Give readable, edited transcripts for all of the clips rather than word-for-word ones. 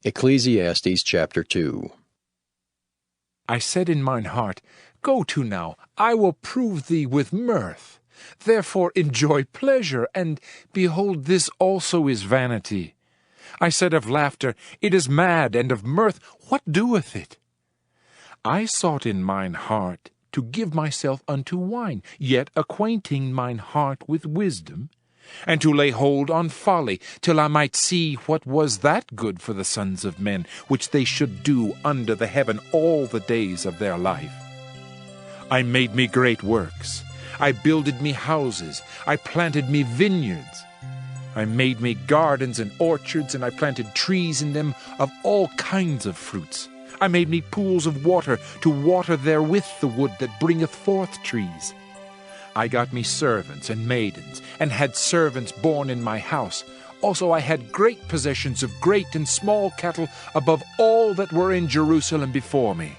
Ecclesiastes chapter 2. I said in mine heart, Go to now, I will prove thee with mirth. Therefore enjoy pleasure, and behold, this also is vanity. I said of laughter, It is mad, and of mirth, what doeth it? I sought in mine heart to give myself unto wine, yet acquainting mine heart with wisdom, and to lay hold on folly, till I might see what was that good for the sons of men, which they should do under the heaven all the days of their life. I made me great works. I builded me houses. I planted me vineyards. I made me gardens and orchards, and I planted trees in them of all kinds of fruits. I made me pools of water to water therewith the wood that bringeth forth trees. I got me servants and maidens, and had servants born in my house. Also I had great possessions of great and small cattle above all that were in Jerusalem before me.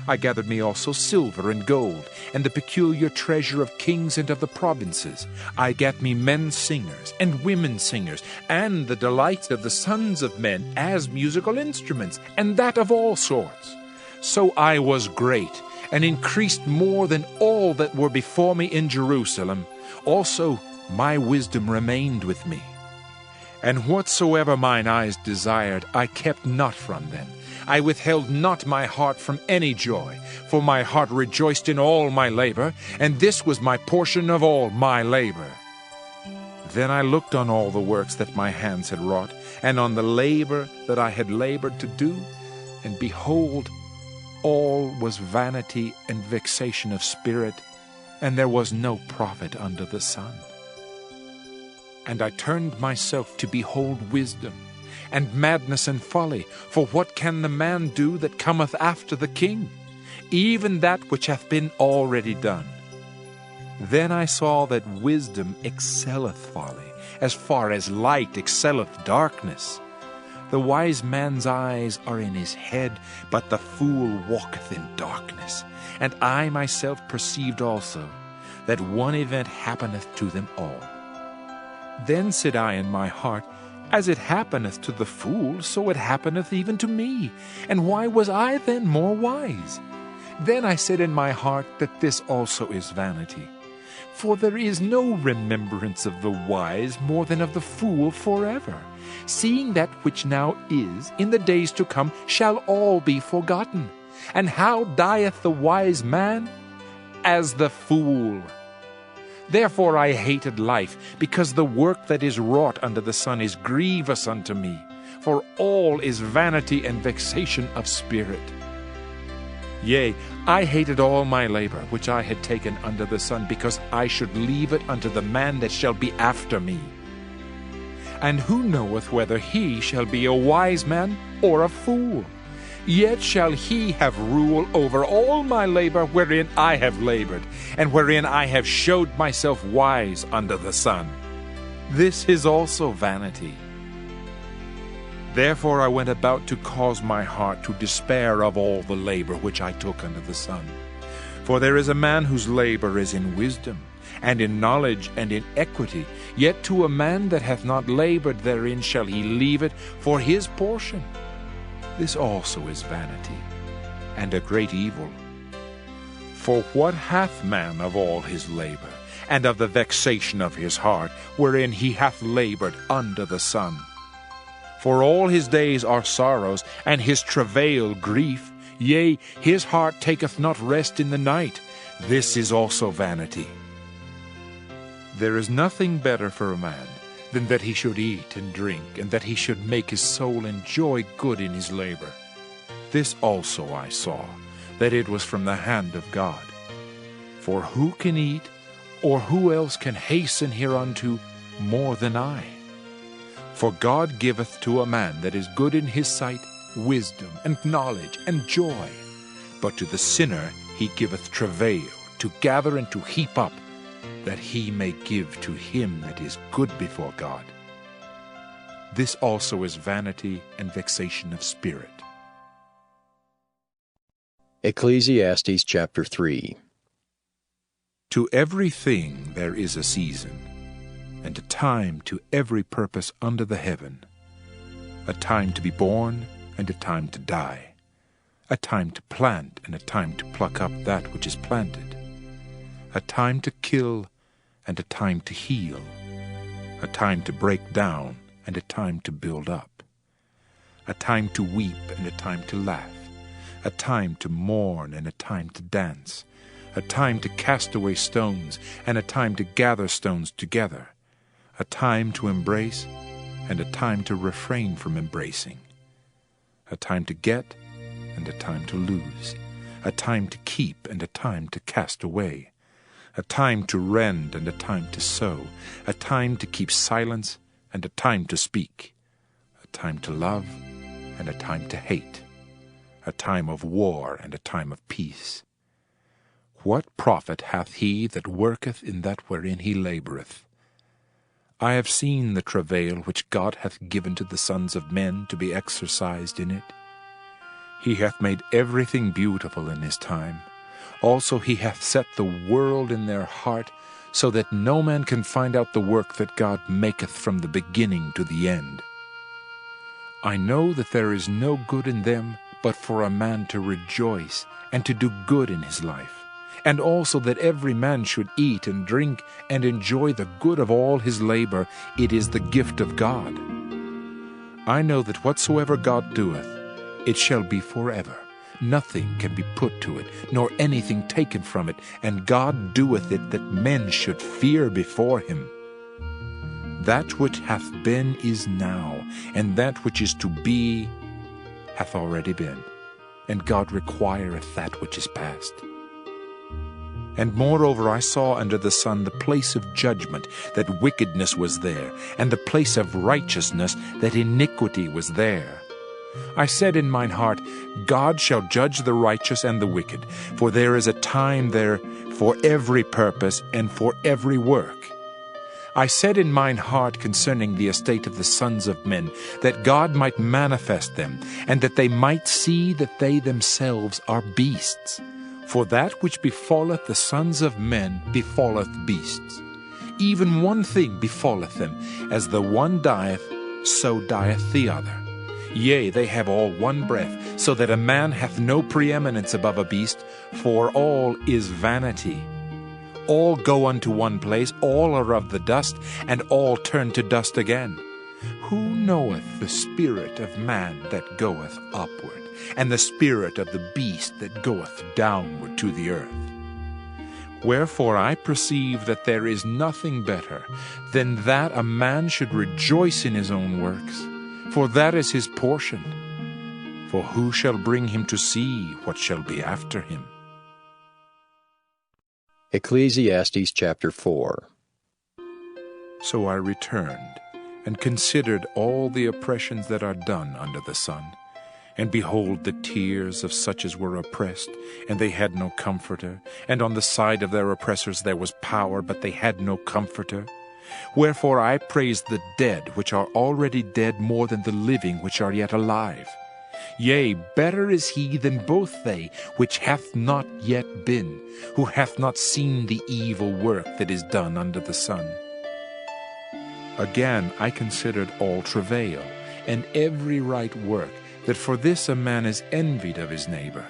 I gathered me also silver and gold, and the peculiar treasure of kings and of the provinces. I gat me men singers and women singers, and the delights of the sons of men as musical instruments, and that of all sorts. So I was great, and increased more than all that were before me in Jerusalem. Also my wisdom remained with me. And whatsoever mine eyes desired, I kept not from them. I withheld not my heart from any joy, for my heart rejoiced in all my labor, and this was my portion of all my labor. Then I looked on all the works that my hands had wrought, and on the labor that I had labored to do, and behold, all was vanity and vexation of spirit, and there was no profit under the sun. And I turned myself to behold wisdom, and madness and folly, for what can the man do that cometh after the king? Even that which hath been already done. Then I saw that wisdom excelleth folly, as far as light excelleth darkness. The wise man's eyes are in his head, but the fool walketh in darkness. And I myself perceived also that one event happeneth to them all. Then said I in my heart, As it happeneth to the fool, so it happeneth even to me. And why was I then more wise? Then I said in my heart that this also is vanity. For there is no remembrance of the wise more than of the fool forever. Seeing that which now is, in the days to come, shall all be forgotten. And how dieth the wise man? As the fool. Therefore I hated life, because the work that is wrought under the sun is grievous unto me. For all is vanity and vexation of spirit. Yea, I hated all my labor which I had taken under the sun, because I should leave it unto the man that shall be after me. And who knoweth whether he shall be a wise man or a fool? Yet shall he have rule over all my labor wherein I have labored, and wherein I have showed myself wise under the sun. This is also vanity. Therefore I went about to cause my heart to despair of all the labor which I took under the sun. For there is a man whose labor is in wisdom, and in knowledge, and in equity. Yet to a man that hath not labored therein shall he leave it for his portion. This also is vanity, and a great evil. For what hath man of all his labor, and of the vexation of his heart, wherein he hath labored under the sun? For all his days are sorrows, and his travail grief. Yea, his heart taketh not rest in the night. This is also vanity. There is nothing better for a man than that he should eat and drink, and that he should make his soul enjoy good in his labor. This also I saw, that it was from the hand of God. For who can eat, or who else can hasten hereunto more than I? For God giveth to a man that is good in his sight wisdom, and knowledge, and joy. But to the sinner he giveth travail, to gather and to heap up, that he may give to him that is good before God. This also is vanity and vexation of spirit. Ecclesiastes chapter 3. To everything there is a season, and a time to every purpose under the heaven. a time to be born and a time to die, a time to plant and a time to pluck up that which is planted, a time to kill and a time to heal, a time to break down and a time to build up, a time to weep and a time to laugh, a time to mourn and a time to dance, a time to cast away stones and a time to gather stones together, a time to embrace and a time to refrain from embracing, a time to get and a time to lose, a time to keep and a time to cast away, a time to rend and a time to sow, a time to keep silence and a time to speak, a time to love and a time to hate, a time of war and a time of peace. What profit hath he that worketh in that wherein he laboureth? I have seen the travail which God hath given to the sons of men to be exercised in it. He hath made everything beautiful in his time. Also he hath set the world in their heart, so that no man can find out the work that God maketh from the beginning to the end. I know that there is no good in them but for a man to rejoice and to do good in his life, and also that every man should eat and drink and enjoy the good of all his labor. It is the gift of God. I know that whatsoever God doeth, it shall be forever. Nothing can be put to it, nor anything taken from it, and God doeth it that men should fear before him. That which hath been is now, and that which is to be hath already been, and God requireth that which is past. And moreover I saw under the sun the place of judgment, that wickedness was there, and the place of righteousness, that iniquity was there. I said in mine heart, God shall judge the righteous and the wicked, for there is a time there for every purpose and for every work. I said in mine heart concerning the estate of the sons of men, that God might manifest them, and that they might see that they themselves are beasts. For that which befalleth the sons of men befalleth beasts. Even one thing befalleth them, as the one dieth, so dieth the other. Yea, they have all one breath, so that a man hath no preeminence above a beast, for all is vanity. All go unto one place, all are of the dust, and all turn to dust again. Who knoweth the spirit of man that goeth upward, and the spirit of the beast that goeth downward to the earth? Wherefore I perceive that there is nothing better than that a man should rejoice in his own works, for that is his portion. For who shall bring him to see what shall be after him? Ecclesiastes chapter 4. So I returned, and considered all the oppressions that are done under the sun. And behold, the tears of such as were oppressed, and they had no comforter. And on the side of their oppressors there was power, but they had no comforter. Wherefore I praise the dead which are already dead more than the living which are yet alive. Yea, better is he than both they which hath not yet been, who hath not seen the evil work that is done under the sun. Again I considered all travail, and every right work, that for this a man is envied of his neighbor.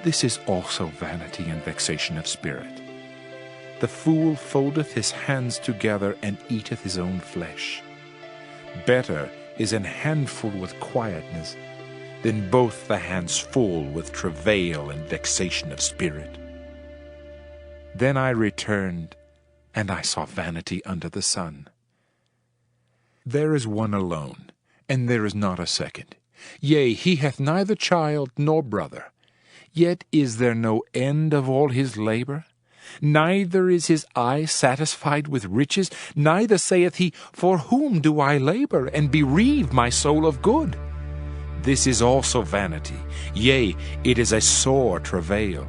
This is also vanity and vexation of spirit. The fool foldeth his hands together, and eateth his own flesh. Better is an handful with quietness, than both the hands full with travail and vexation of spirit. Then I returned, and I saw vanity under the sun. There is one alone, and there is not a second. Yea, he hath neither child nor brother. Yet is there no end of all his labor? Neither is his eye satisfied with riches, neither saith he, For whom do I labor, and bereave my soul of good? This is also vanity, yea, it is a sore travail.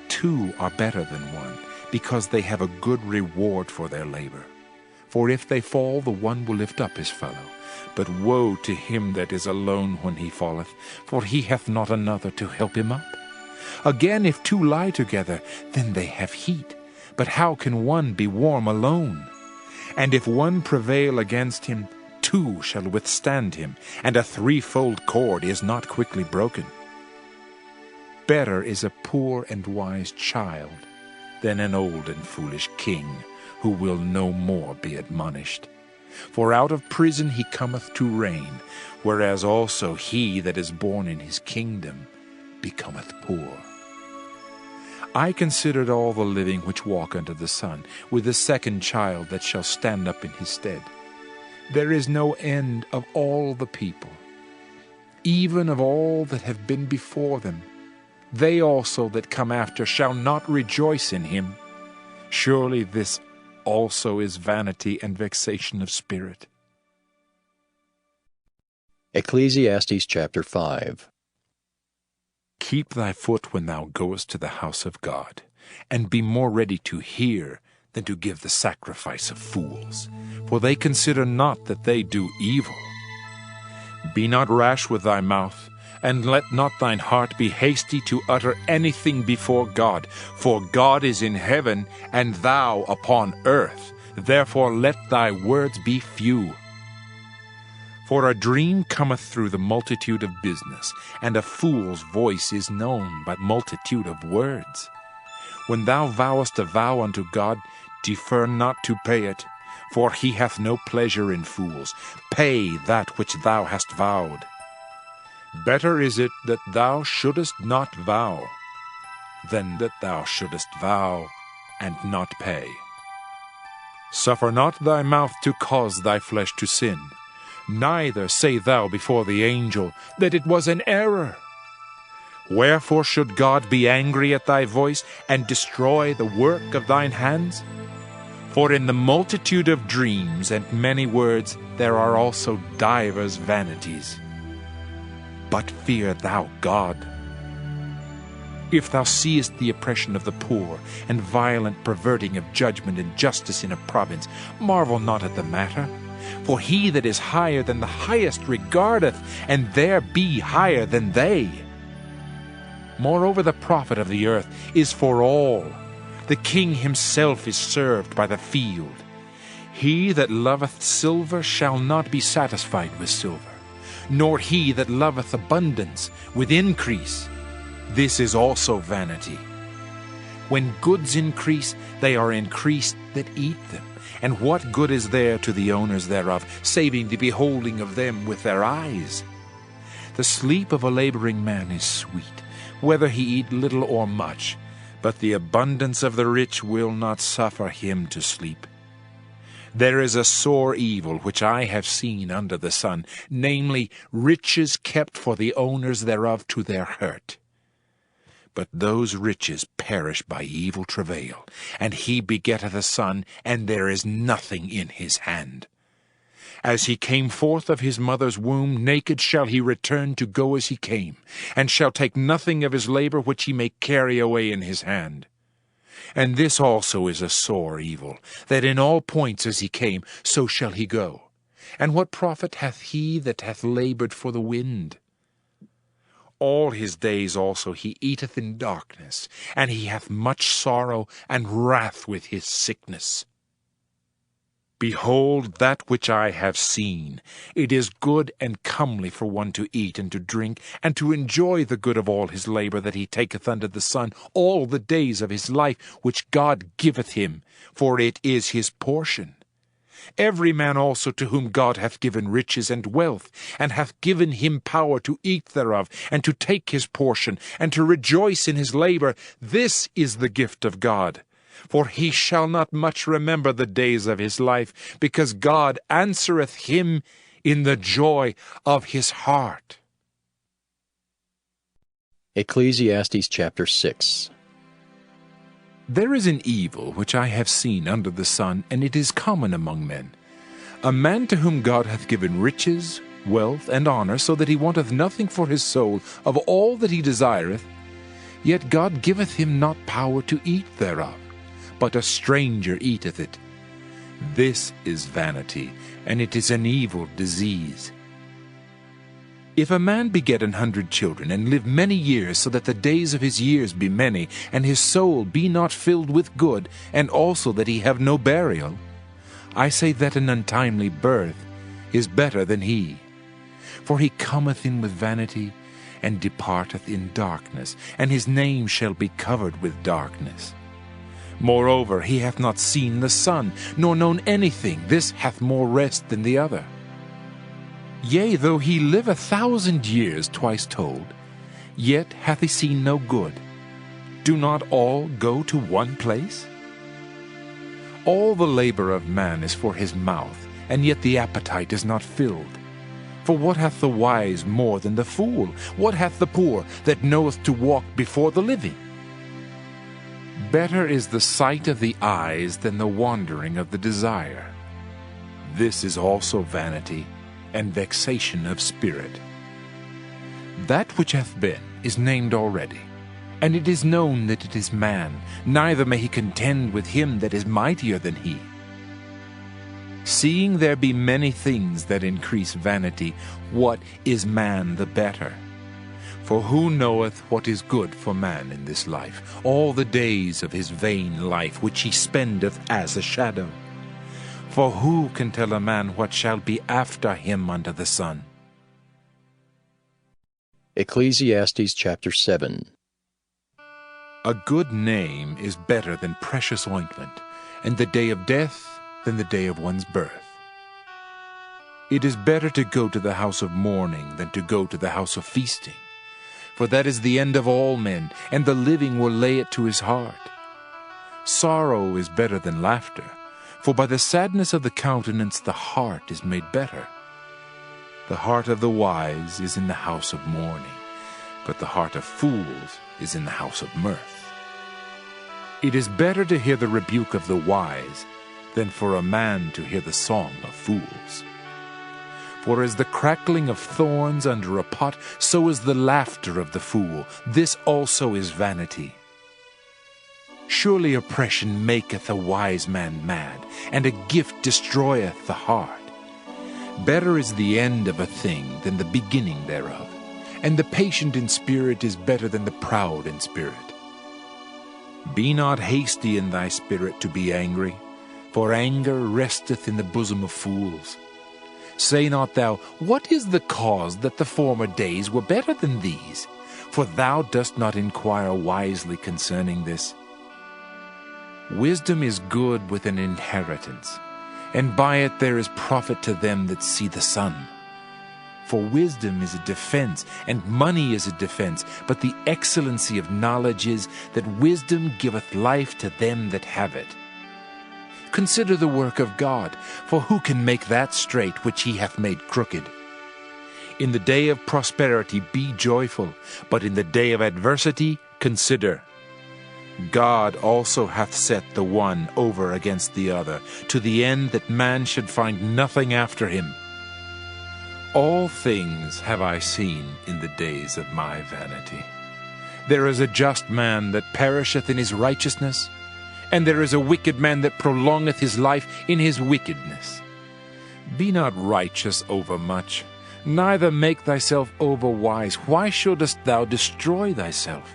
Two are better than one, because they have a good reward for their labor. For if they fall, the one will lift up his fellow. But woe to him that is alone when he falleth, for he hath not another to help him up. Again, if two lie together, then they have heat. But how can one be warm alone? And if one prevail against him, two shall withstand him, and a threefold cord is not quickly broken. Better is a poor and wise child than an old and foolish king, who will no more be admonished. For out of prison he cometh to reign, whereas also he that is born in his kingdom becometh poor. I considered all the living which walk under the sun, with the second child that shall stand up in his stead. There is no end of all the people, even of all that have been before them. They also that come after shall not rejoice in him. Surely this also is vanity and vexation of spirit. Ecclesiastes chapter 5. Keep thy foot when thou goest to the house of God, and be more ready to hear than to give the sacrifice of fools, for they consider not that they do evil. Be not rash with thy mouth, and let not thine heart be hasty to utter anything before God, for God is in heaven, and thou upon earth. Therefore let thy words be few. For a dream cometh through the multitude of business, and a fool's voice is known by multitude of words. When thou vowest a vow unto God, defer not to pay it, for he hath no pleasure in fools. Pay that which thou hast vowed. Better is it that thou shouldest not vow, than that thou shouldest vow and not pay. Suffer not thy mouth to cause thy flesh to sin, neither say thou before the angel that it was an error. Wherefore should God be angry at thy voice, and destroy the work of thine hands? For in the multitude of dreams and many words there are also divers vanities. But fear thou God. If thou seest the oppression of the poor, and violent perverting of judgment and justice in a province, marvel not at the matter. For he that is higher than the highest regardeth, and there be higher than they. Moreover, the profit of the earth is for all. The king himself is served by the field. He that loveth silver shall not be satisfied with silver, nor he that loveth abundance with increase. This is also vanity. When goods increase, they are increased that eat them. And what good is there to the owners thereof, saving the beholding of them with their eyes? The sleep of a laboring man is sweet, whether he eat little or much, but the abundance of the rich will not suffer him to sleep. There is a sore evil which I have seen under the sun, namely, riches kept for the owners thereof to their hurt. But those riches perish by evil travail, and he begetteth a son, and there is nothing in his hand. As he came forth of his mother's womb, naked shall he return to go as he came, and shall take nothing of his labor which he may carry away in his hand. And this also is a sore evil, that in all points as he came, so shall he go. And what profit hath he that hath labored for the wind? All his days also he eateth in darkness, and he hath much sorrow and wrath with his sickness. Behold, that which I have seen, it is good and comely for one to eat and to drink, and to enjoy the good of all his labor that he taketh under the sun all the days of his life, which God giveth him, for it is his portion. Every man also to whom God hath given riches and wealth, and hath given him power to eat thereof, and to take his portion, and to rejoice in his labor, this is the gift of God. For he shall not much remember the days of his life, because God answereth him in the joy of his heart. Ecclesiastes chapter 6. There is an evil which I have seen under the sun, and it is common among men. A man to whom God hath given riches, wealth, and honor, so that he wanteth nothing for his soul of all that he desireth, yet God giveth him not power to eat thereof, but a stranger eateth it. This is vanity, and it is an evil disease. If a man beget 100 children, and live many years, so that the days of his years be many, and his soul be not filled with good, and also that he have no burial, I say that an untimely birth is better than he. For he cometh in with vanity, and departeth in darkness, and his name shall be covered with darkness. Moreover, he hath not seen the sun, nor known anything. This hath more rest than the other. Yea, though he live 1,000 years, twice told, yet hath he seen no good. Do not all go to one place? All the labor of man is for his mouth, and yet the appetite is not filled. For what hath the wise more than the fool? What hath the poor that knoweth to walk before the living? Better is the sight of the eyes than the wandering of the desire. This is also vanity and vexation of spirit. That which hath been is named already, and it is known that it is man, neither may he contend with him that is mightier than he. Seeing there be many things that increase vanity, what is man the better? For who knoweth what is good for man in this life, all the days of his vain life which he spendeth as a shadow? For who can tell a man what shall be after him under the sun? Ecclesiastes chapter 7. A good name is better than precious ointment, and the day of death than the day of one's birth. It is better to go to the house of mourning than to go to the house of feasting, for that is the end of all men, and the living will lay it to his heart. Sorrow is better than laughter, for by the sadness of the countenance the heart is made better. The heart of the wise is in the house of mourning, but the heart of fools is in the house of mirth. It is better to hear the rebuke of the wise than for a man to hear the song of fools. For as the crackling of thorns under a pot, so is the laughter of the fool. This also is vanity. Surely oppression maketh a wise man mad, and a gift destroyeth the heart. Better is the end of a thing than the beginning thereof, and the patient in spirit is better than the proud in spirit. Be not hasty in thy spirit to be angry, for anger resteth in the bosom of fools. Say not thou, what is the cause that the former days were better than these? For thou dost not inquire wisely concerning this. Wisdom is good with an inheritance, and by it there is profit to them that see the sun. For wisdom is a defense, and money is a defense, but the excellency of knowledge is that wisdom giveth life to them that have it. Consider the work of God, for who can make that straight which he hath made crooked? In the day of prosperity be joyful, but in the day of adversity consider. God also hath set the one over against the other, to the end that man should find nothing after him. All things have I seen in the days of my vanity. There is a just man that perisheth in his righteousness, and there is a wicked man that prolongeth his life in his wickedness. Be not righteous overmuch, neither make thyself overwise. Why shouldest thou destroy thyself?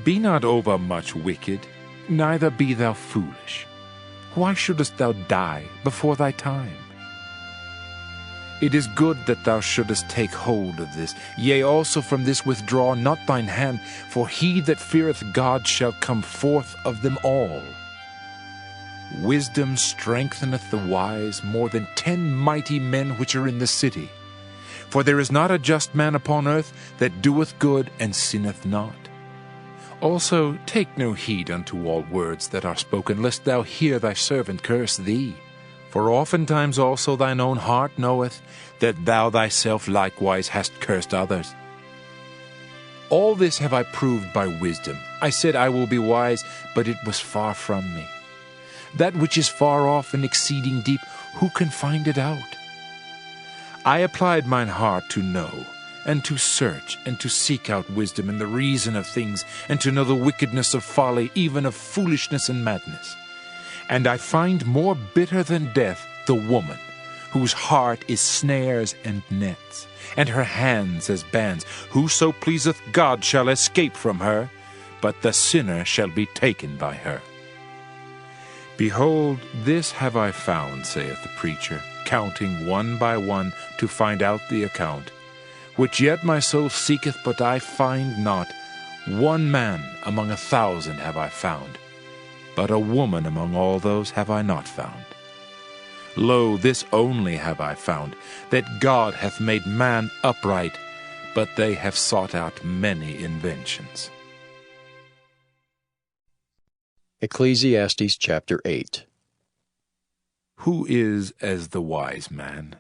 Be not overmuch wicked, neither be thou foolish. Why shouldest thou die before thy time? It is good that thou shouldest take hold of this, yea, also from this withdraw not thine hand, for he that feareth God shall come forth of them all. Wisdom strengtheneth the wise more than 10 mighty men which are in the city. For there is not a just man upon earth that doeth good and sinneth not. Also take no heed unto all words that are spoken, lest thou hear thy servant curse thee. For oftentimes also thine own heart knoweth that thou thyself likewise hast cursed others. All this have I proved by wisdom. I said I will be wise, but it was far from me. That which is far off and exceeding deep, who can find it out? I applied mine heart to know, and to search, and to seek out wisdom and the reason of things, and to know the wickedness of folly, even of foolishness and madness. And I find more bitter than death the woman, whose heart is snares and nets, and her hands as bands. Whoso pleaseth God shall escape from her, but the sinner shall be taken by her. Behold, this have I found, saith the preacher, counting one by one to find out the account, which yet my soul seeketh, but I find not. One man among 1,000 have I found, but a woman among all those have I not found. Lo, this only have I found, that God hath made man upright, but they have sought out many inventions. Ecclesiastes chapter 8. Who is as the wise man,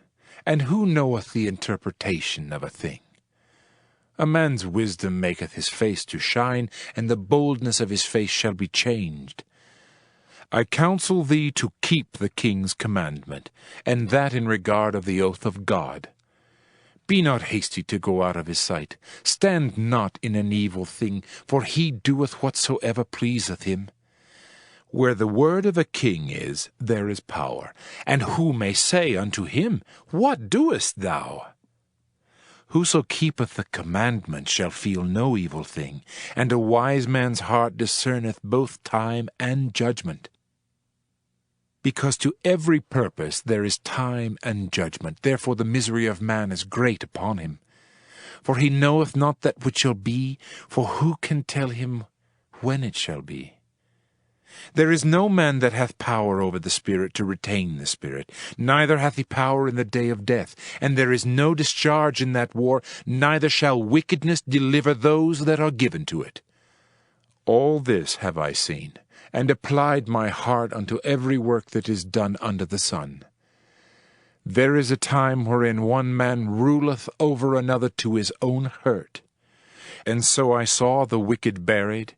and who knoweth the interpretation of a thing? A man's wisdom maketh his face to shine, and the boldness of his face shall be changed. I counsel thee to keep the king's commandment, and that in regard of the oath of God. Be not hasty to go out of his sight. Stand not in an evil thing, for he doeth whatsoever pleaseth him. Where the word of a king is, there is power. And who may say unto him, What doest thou? Whoso keepeth the commandment shall feel no evil thing, and a wise man's heart discerneth both time and judgment. Because to every purpose there is time and judgment, therefore the misery of man is great upon him. For he knoweth not that which shall be, for who can tell him when it shall be? There is no man that hath power over the Spirit to retain the Spirit, neither hath he power in the day of death, and there is no discharge in that war, neither shall wickedness deliver those that are given to it. All this have I seen, and applied my heart unto every work that is done under the sun. There is a time wherein one man ruleth over another to his own hurt. And so I saw the wicked buried,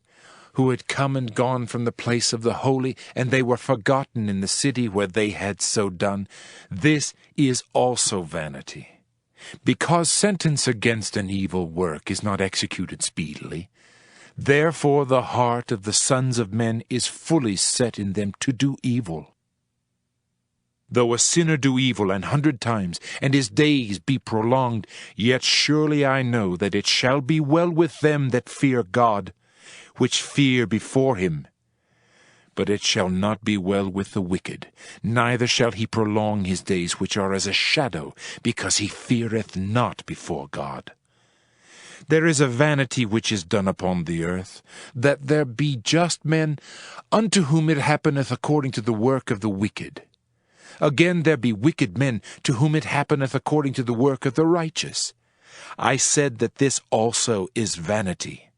who had come and gone from the place of the holy, and they were forgotten in the city where they had so done. This is also vanity. Because sentence against an evil work is not executed speedily, therefore the heart of the sons of men is fully set in them to do evil. Though a sinner do evil 100 times, and his days be prolonged, yet surely I know that it shall be well with them that fear God, which fear before him. But it shall not be well with the wicked, neither shall he prolong his days, which are as a shadow, because he feareth not before God. There is a vanity which is done upon the earth, that there be just men, unto whom it happeneth according to the work of the wicked. Again there be wicked men, to whom it happeneth according to the work of the righteous. I said that this also is vanity.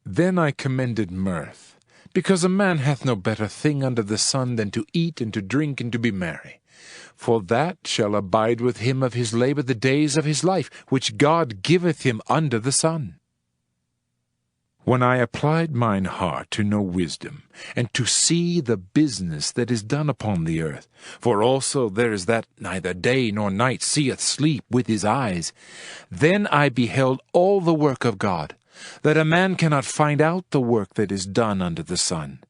Then I commended mirth, because a man hath no better thing under the sun than to eat and to drink and to be merry. For that shall abide with him of his labor the days of his life, which God giveth him under the sun. When I applied mine heart to know wisdom, and to see the business that is done upon the earth, for also there is that neither day nor night seeth sleep with his eyes, then I beheld all the work of God, that a man cannot find out the work that is done under the sun.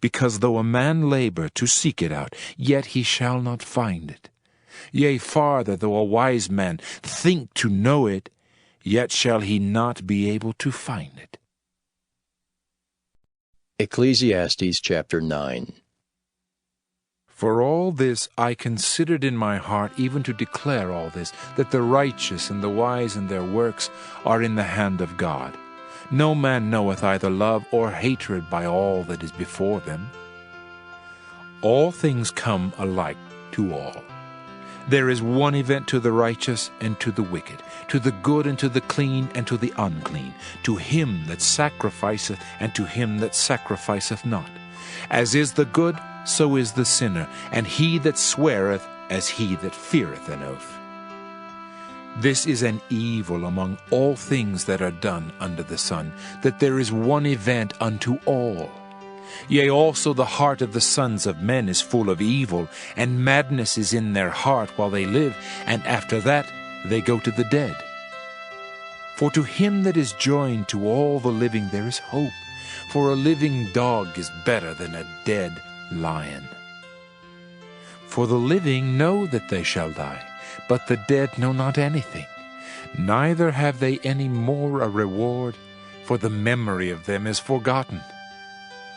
Because though a man labor to seek it out, yet he shall not find it. Yea, farther, though a wise man think to know it, yet shall he not be able to find it. Ecclesiastes chapter 9. For all this I considered in my heart, even to declare all this, that the righteous and the wise in their works are in the hand of God. No man knoweth either love or hatred by all that is before them. All things come alike to all. There is one event to the righteous and to the wicked, to the good and to the clean and to the unclean, to him that sacrificeth and to him that sacrificeth not. As is the good, so is the sinner, and he that sweareth as he that feareth an oath. This is an evil among all things that are done under the sun, that there is one event unto all. Yea, also the heart of the sons of men is full of evil, and madness is in their heart while they live, and after that they go to the dead. For to him that is joined to all the living there is hope, for a living dog is better than a dead lion. For the living know that they shall die, but the dead know not anything, neither have they any more a reward, for the memory of them is forgotten.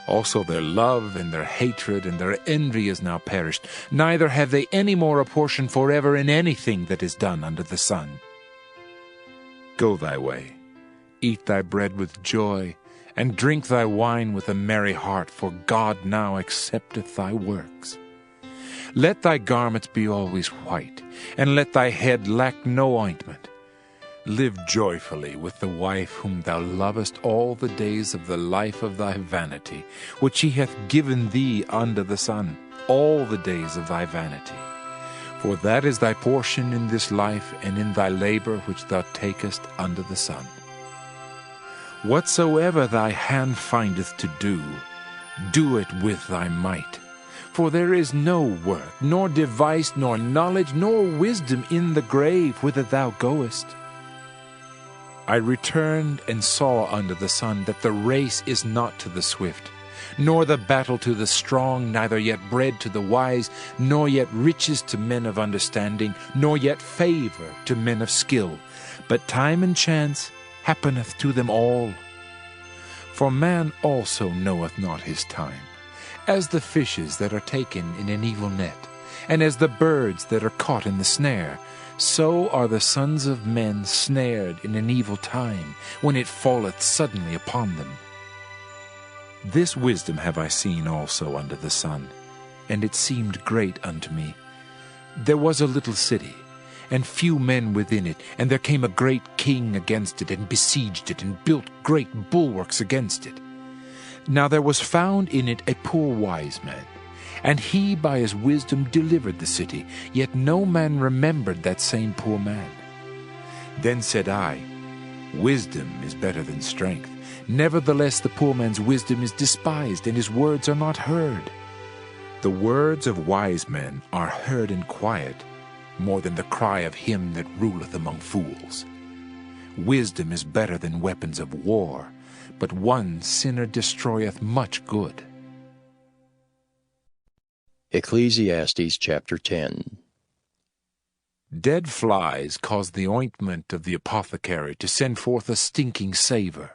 Also their love and their hatred and their envy is now perished, neither have they any more a portion forever in anything that is done under the sun. Go thy way, eat thy bread with joy, and drink thy wine with a merry heart, for God now accepteth thy works. Let thy garments be always white, and let thy head lack no ointment. Live joyfully with the wife whom thou lovest all the days of the life of thy vanity, which he hath given thee under the sun, all the days of thy vanity. For that is thy portion in this life, and in thy labor which thou takest under the sun. Whatsoever thy hand findeth to do, do it with thy might. For there is no work, nor device, nor knowledge, nor wisdom in the grave whither thou goest. I returned and saw under the sun that the race is not to the swift, nor the battle to the strong, neither yet bread to the wise, nor yet riches to men of understanding, nor yet favor to men of skill. But time and chance happeneth to them all. For man also knoweth not his time, as the fishes that are taken in an evil net, and as the birds that are caught in the snare, so are the sons of men snared in an evil time, when it falleth suddenly upon them. This wisdom have I seen also under the sun, and it seemed great unto me. There was a little city, and few men within it, and there came a great king against it, and besieged it, and built great bulwarks against it. Now there was found in it a poor wise man, and he by his wisdom delivered the city, yet no man remembered that same poor man. Then said I, Wisdom is better than strength. Nevertheless the poor man's wisdom is despised, and his words are not heard. The words of wise men are heard in quiet, more than the cry of him that ruleth among fools. Wisdom is better than weapons of war, but one sinner destroyeth much good. Ecclesiastes chapter 10. Dead flies cause the ointment of the apothecary to send forth a stinking savour.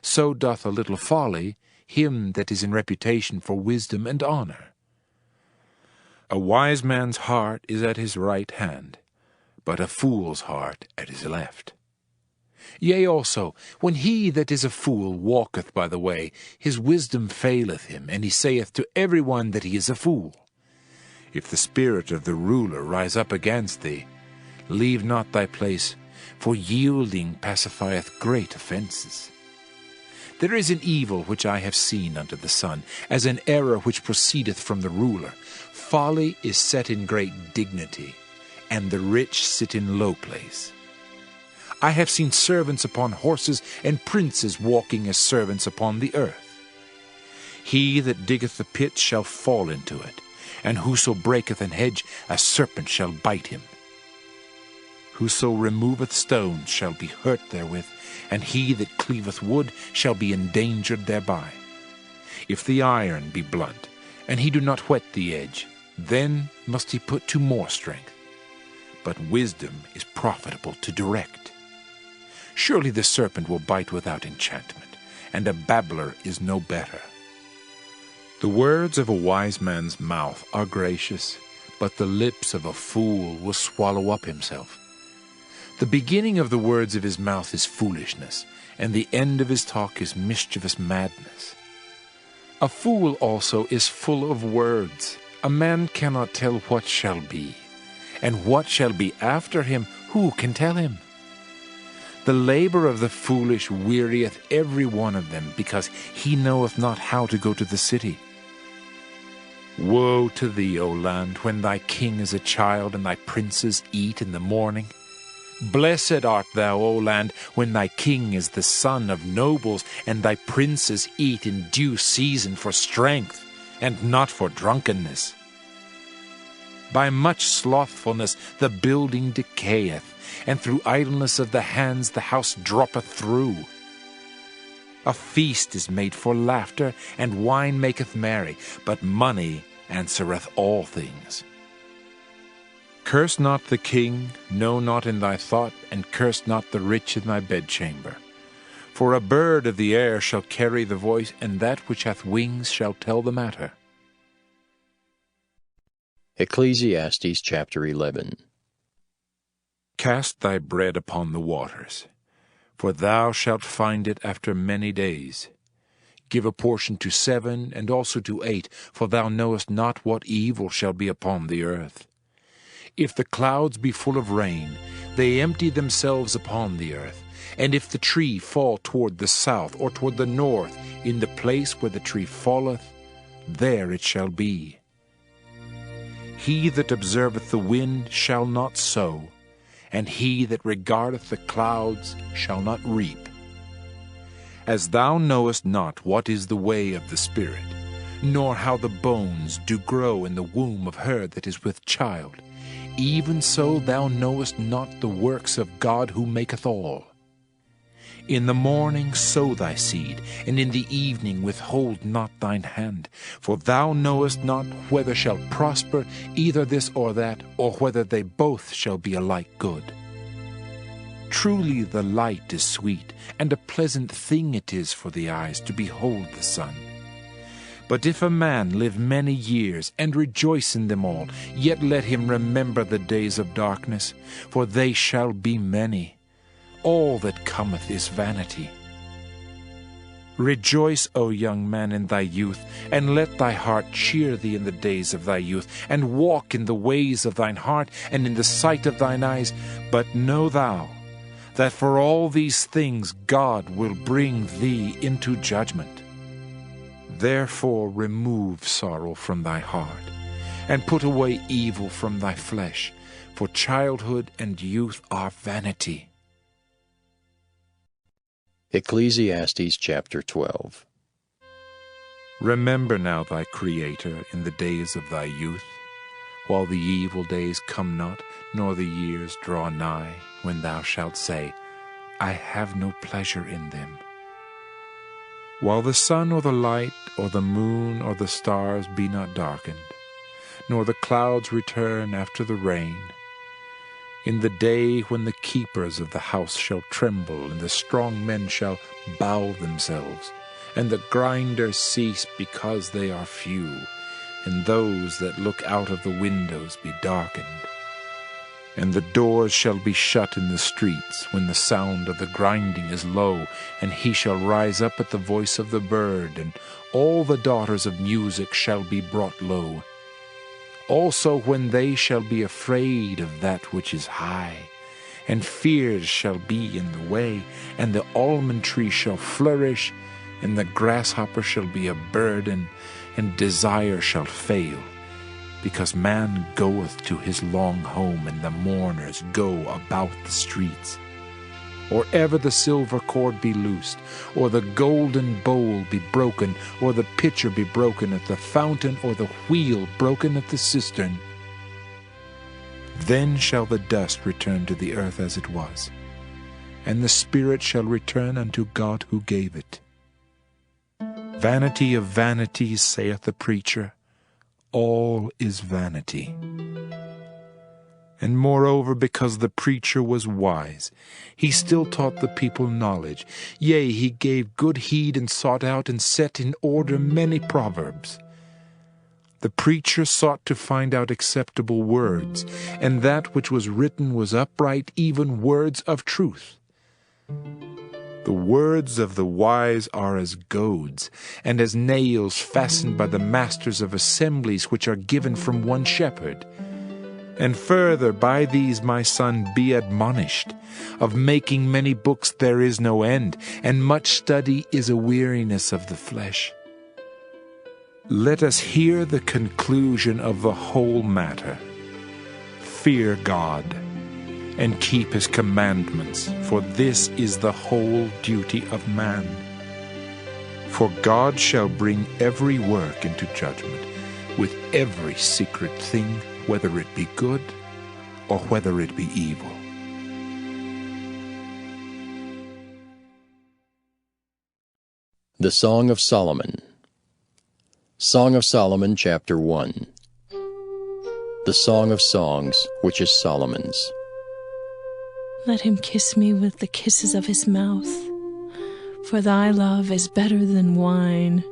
So doth a little folly him that is in reputation for wisdom and honour. A wise man's heart is at his right hand, but a fool's heart at his left. Yea also, when he that is a fool walketh by the way, his wisdom faileth him, and he saith to every one that he is a fool. If the spirit of the ruler rise up against thee, leave not thy place, for yielding pacifieth great offences. There is an evil which I have seen under the sun, as an error which proceedeth from the ruler. Folly is set in great dignity, and the rich sit in low place. I have seen servants upon horses, and princes walking as servants upon the earth. He that diggeth the pit shall fall into it, and whoso breaketh an hedge, a serpent shall bite him. Whoso removeth stones shall be hurt therewith, and he that cleaveth wood shall be endangered thereby. If the iron be blunt, and he do not whet the edge, then must he put to more strength. But wisdom is profitable to direct. Surely the serpent will bite without enchantment, and a babbler is no better. The words of a wise man's mouth are gracious, but the lips of a fool will swallow up himself. The beginning of the words of his mouth is foolishness, and the end of his talk is mischievous madness. A fool also is full of words. A man cannot tell what shall be, and what shall be after him, who can tell him? The labor of the foolish wearieth every one of them, because he knoweth not how to go to the city. Woe to thee, O land, when thy king is a child, and thy princes eat in the morning. Blessed art thou, O land, when thy king is the son of nobles, and thy princes eat in due season for strength, and not for drunkenness. By much slothfulness the building decayeth, and through idleness of the hands the house droppeth through. A feast is made for laughter, and wine maketh merry, but money answereth all things. Curse not the king, no, not in thy thought, and curse not the rich in thy bedchamber. For a bird of the air shall carry the voice, and that which hath wings shall tell the matter. Ecclesiastes chapter 11. Cast thy bread upon the waters, for thou shalt find it after many days. Give a portion to 7, and also to 8, for thou knowest not what evil shall be upon the earth. If the clouds be full of rain, they empty themselves upon the earth. And if the tree fall toward the south or toward the north, in the place where the tree falleth, there it shall be. He that observeth the wind shall not sow, and he that regardeth the clouds shall not reap. As thou knowest not what is the way of the Spirit, nor how the bones do grow in the womb of her that is with child, even so thou knowest not the works of God who maketh all. In the morning sow thy seed, and in the evening withhold not thine hand. For thou knowest not whether shall prosper either this or that, or whether they both shall be alike good. Truly the light is sweet, and a pleasant thing it is for the eyes to behold the sun. But if a man live many years, and rejoice in them all, yet let him remember the days of darkness, for they shall be many. All that cometh is vanity. Rejoice, O young man, in thy youth, and let thy heart cheer thee in the days of thy youth, and walk in the ways of thine heart, and in the sight of thine eyes. But know thou, that for all these things God will bring thee into judgment. Therefore remove sorrow from thy heart, and put away evil from thy flesh, for childhood and youth are vanity. Ecclesiastes chapter 12. Remember now thy Creator in the days of thy youth, while the evil days come not, nor the years draw nigh, when thou shalt say, I have no pleasure in them. While the sun or the light, or the moon or the stars be not darkened, nor the clouds return after the rain, in the day when the keepers of the house shall tremble, and the strong men shall bow themselves, and the grinders cease because they are few, and those that look out of the windows be darkened. And the doors shall be shut in the streets, when the sound of the grinding is low, and he shall rise up at the voice of the bird, and all the daughters of music shall be brought low. Also when they shall be afraid of that which is high, and fears shall be in the way, and the almond tree shall flourish, and the grasshopper shall be a burden, and desire shall fail, because man goeth to his long home, and the mourners go about the streets. Or ever the silver cord be loosed, or the golden bowl be broken, or the pitcher be broken at the fountain, or the wheel broken at the cistern. Then shall the dust return to the earth as it was, and the spirit shall return unto God who gave it. Vanity of vanities, saith the preacher, all is vanity. And moreover, because the preacher was wise, he still taught the people knowledge. Yea, he gave good heed, and sought out and set in order many proverbs. The preacher sought to find out acceptable words, and that which was written was upright, even words of truth. The words of the wise are as goads, and as nails fastened by the masters of assemblies, which are given from one shepherd. And further, by these, my son, be admonished. Of making many books there is no end, and much study is a weariness of the flesh. Let us hear the conclusion of the whole matter. Fear God, and keep his commandments, for this is the whole duty of man. For God shall bring every work into judgment, with every secret thing, whether it be good or whether it be evil. The Song of Solomon. Song of Solomon, chapter 1. The Song of Songs, which is Solomon's. Let him kiss me with the kisses of his mouth, For thy love is better than wine.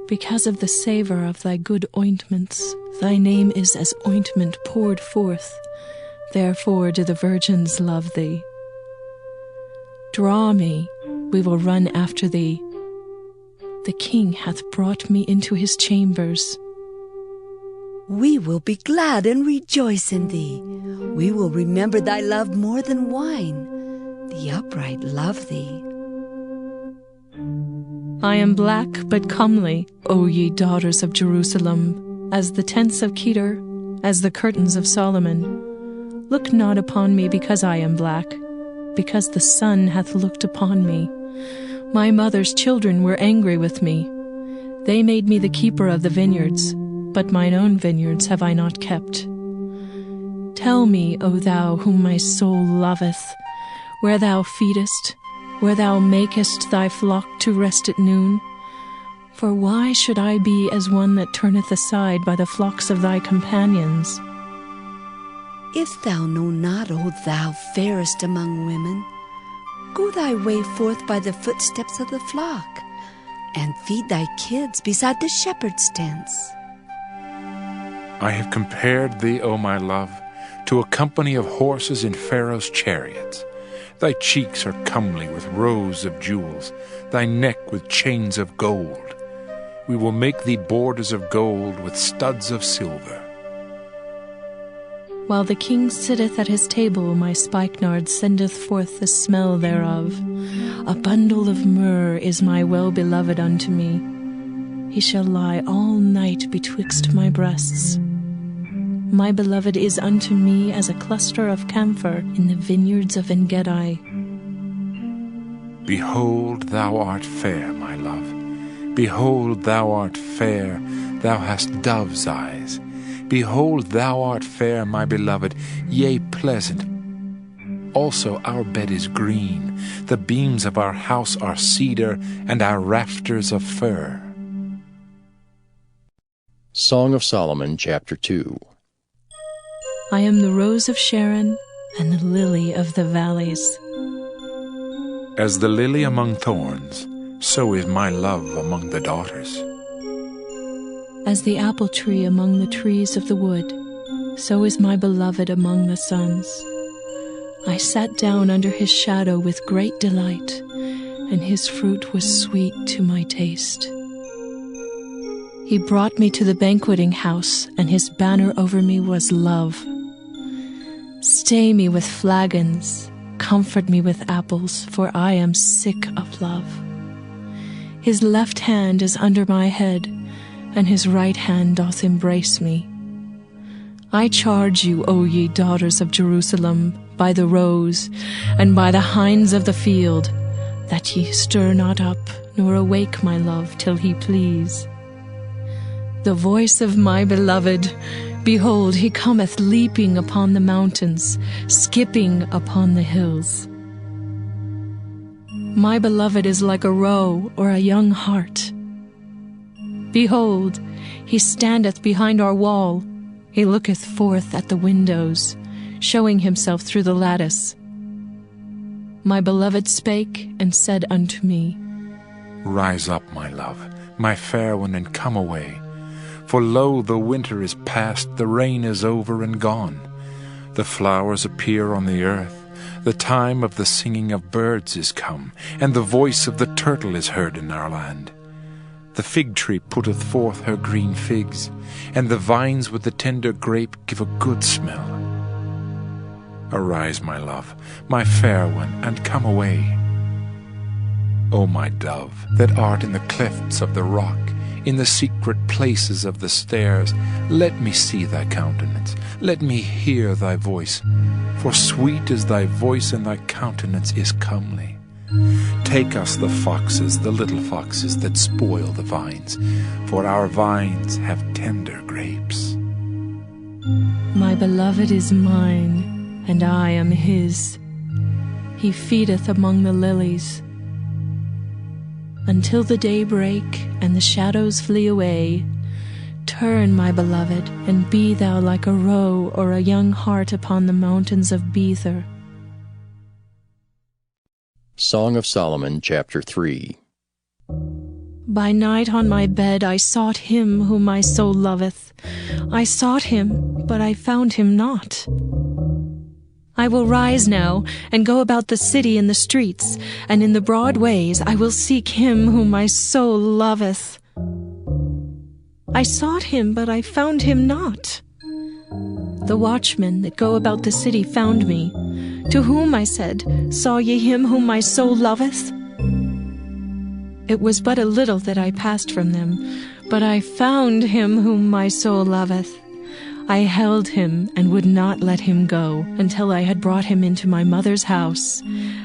Because of the savour of thy good ointments, thy name is as ointment poured forth. Therefore do the virgins love thee. Draw me, we will run after thee. The king hath brought me into his chambers. We will be glad and rejoice in thee. We will remember thy love more than wine. The upright love thee. I am black but comely, O ye daughters of Jerusalem, as the tents of Kedar, as the curtains of Solomon. Look not upon me because I am black, because the sun hath looked upon me. My mother's children were angry with me. They made me the keeper of the vineyards, but mine own vineyards have I not kept. Tell me, O thou whom my soul loveth, where thou feedest, where thou makest thy flock to rest at noon. For why should I be as one that turneth aside by the flocks of thy companions? If thou know not, O thou fairest among women, go thy way forth by the footsteps of the flock, and feed thy kids beside the shepherd's tents. I have compared thee, O my love, to a company of horses in Pharaoh's chariots. Thy cheeks are comely with rows of jewels, thy neck with chains of gold. We will make thee borders of gold with studs of silver. While the king sitteth at his table, my spikenard sendeth forth the smell thereof. A bundle of myrrh is my well-beloved unto me. He shall lie all night betwixt my breasts. My beloved is unto me as a cluster of camphor in the vineyards of En-gedi. Behold, thou art fair, my love. Behold, thou art fair, thou hast dove's eyes. Behold, thou art fair, my beloved, yea, pleasant. Also our bed is green, the beams of our house are cedar, and our rafters of fir. Song of Solomon, chapter 2. I am the rose of Sharon and the lily of the valleys. As the lily among thorns, so is my love among the daughters. As the apple tree among the trees of the wood, so is my beloved among the sons. I sat down under his shadow with great delight, and his fruit was sweet to my taste. He brought me to the banqueting house, and his banner over me was love. Stay me with flagons, comfort me with apples, for I am sick of love. His left hand is under my head, and his right hand doth embrace me. I charge you, O ye daughters of Jerusalem, by the roes, and by the hinds of the field, that ye stir not up, nor awake my love till he please. The voice of my beloved, behold, he cometh leaping upon the mountains, skipping upon the hills. My beloved is like a roe or a young hart. Behold, he standeth behind our wall, he looketh forth at the windows, showing himself through the lattice. My beloved spake and said unto me, Rise up, my love, my fair one, and come away. For lo, the winter is past, the rain is over and gone. The flowers appear on the earth, the time of the singing of birds is come, and the voice of the turtle is heard in our land. The fig tree putteth forth her green figs, and the vines with the tender grape give a good smell. Arise, my love, my fair one, and come away. O my dove, that art in the clefts of the rock, in the secret places of the stairs, let me see thy countenance, let me hear thy voice, for sweet is thy voice, and thy countenance is comely. Take us the foxes, the little foxes that spoil the vines, for our vines have tender grapes. My beloved is mine, and I am his. He feedeth among the lilies. Until the day break and the shadows flee away, turn, my beloved, and be thou like a roe or a young hart upon the mountains of Bether. Song of Solomon, chapter 3. By night on my bed I sought him whom my soul loveth. I sought him, but I found him not. I will rise now, and go about the city in the streets, and in the broad ways I will seek him whom my soul loveth. I sought him, but I found him not. The watchmen that go about the city found me, to whom I said, Saw ye him whom my soul loveth? It was but a little that I passed from them, but I found him whom my soul loveth. I held him and would not let him go, until I had brought him into my mother's house,